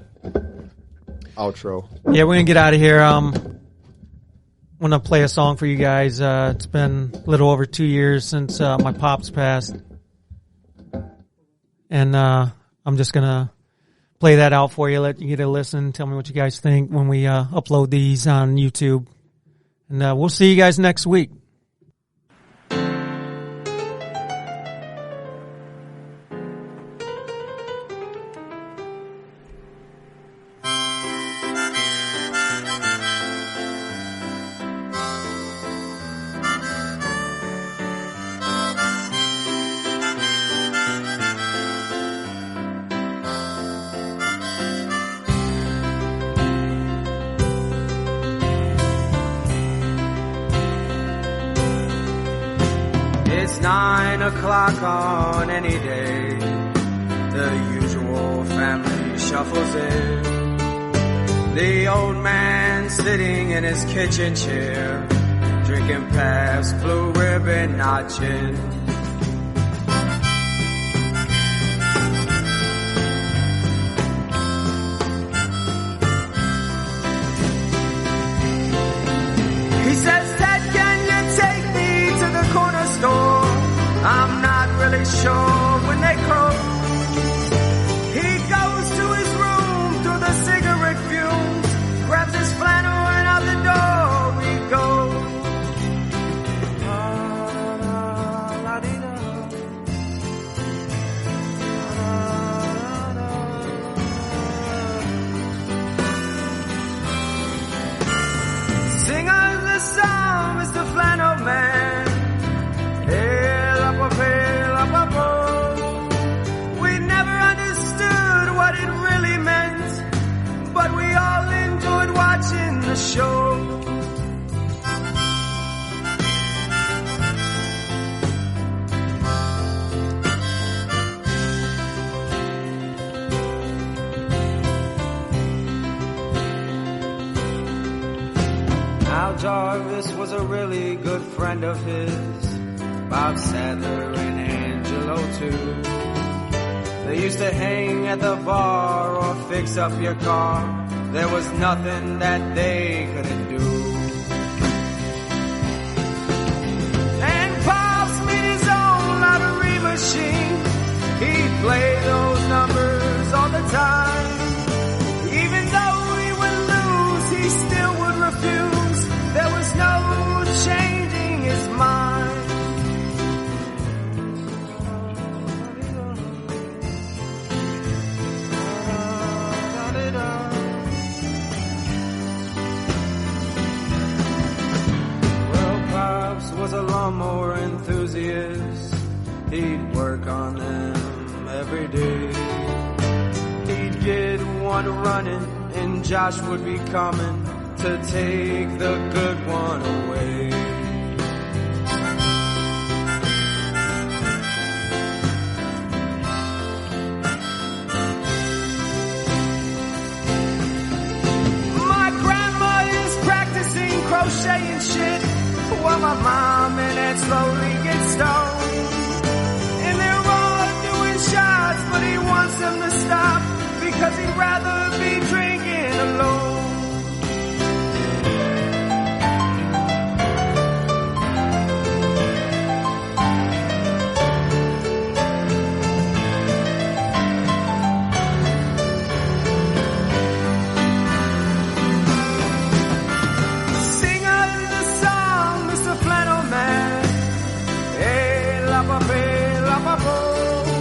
outro. Yeah, we're gonna get out of here. I'm gonna play a song for you guys. It's been a little over 2 years since my pops passed, and I'm just gonna play that out for you. Let you get a listen. Tell me what you guys think when we upload these on YouTube, and we'll see you guys next week. It's 9 o'clock on any day. The usual family shuffles in. The old man sitting in his kitchen chair, drinking past blue ribbon, not gin. He says, Dad, can you take me to the corner store? I'm not really sure when they close. He goes to his room through the cigarette fumes, grabs his flannel and out the door we go. Sing us a song, Mr. Flannel Man. Hail up a hail up a bow. We never understood what it really meant, but we all enjoyed watching the show. Al Jarvis was a really good friend of his. Bob Sadler and Angelo too. They used to hang at the bar or fix up your car. There was nothing that they couldn't do. And Pops made his own lottery machine. He'd play those numbers all the time. Even though he would lose, he still would refuse. There was no changing his mind. Well, Pops was a lawnmower enthusiast. He'd work on them every day. He'd get one running and Josh would be coming to take the good one away. pe la pa po.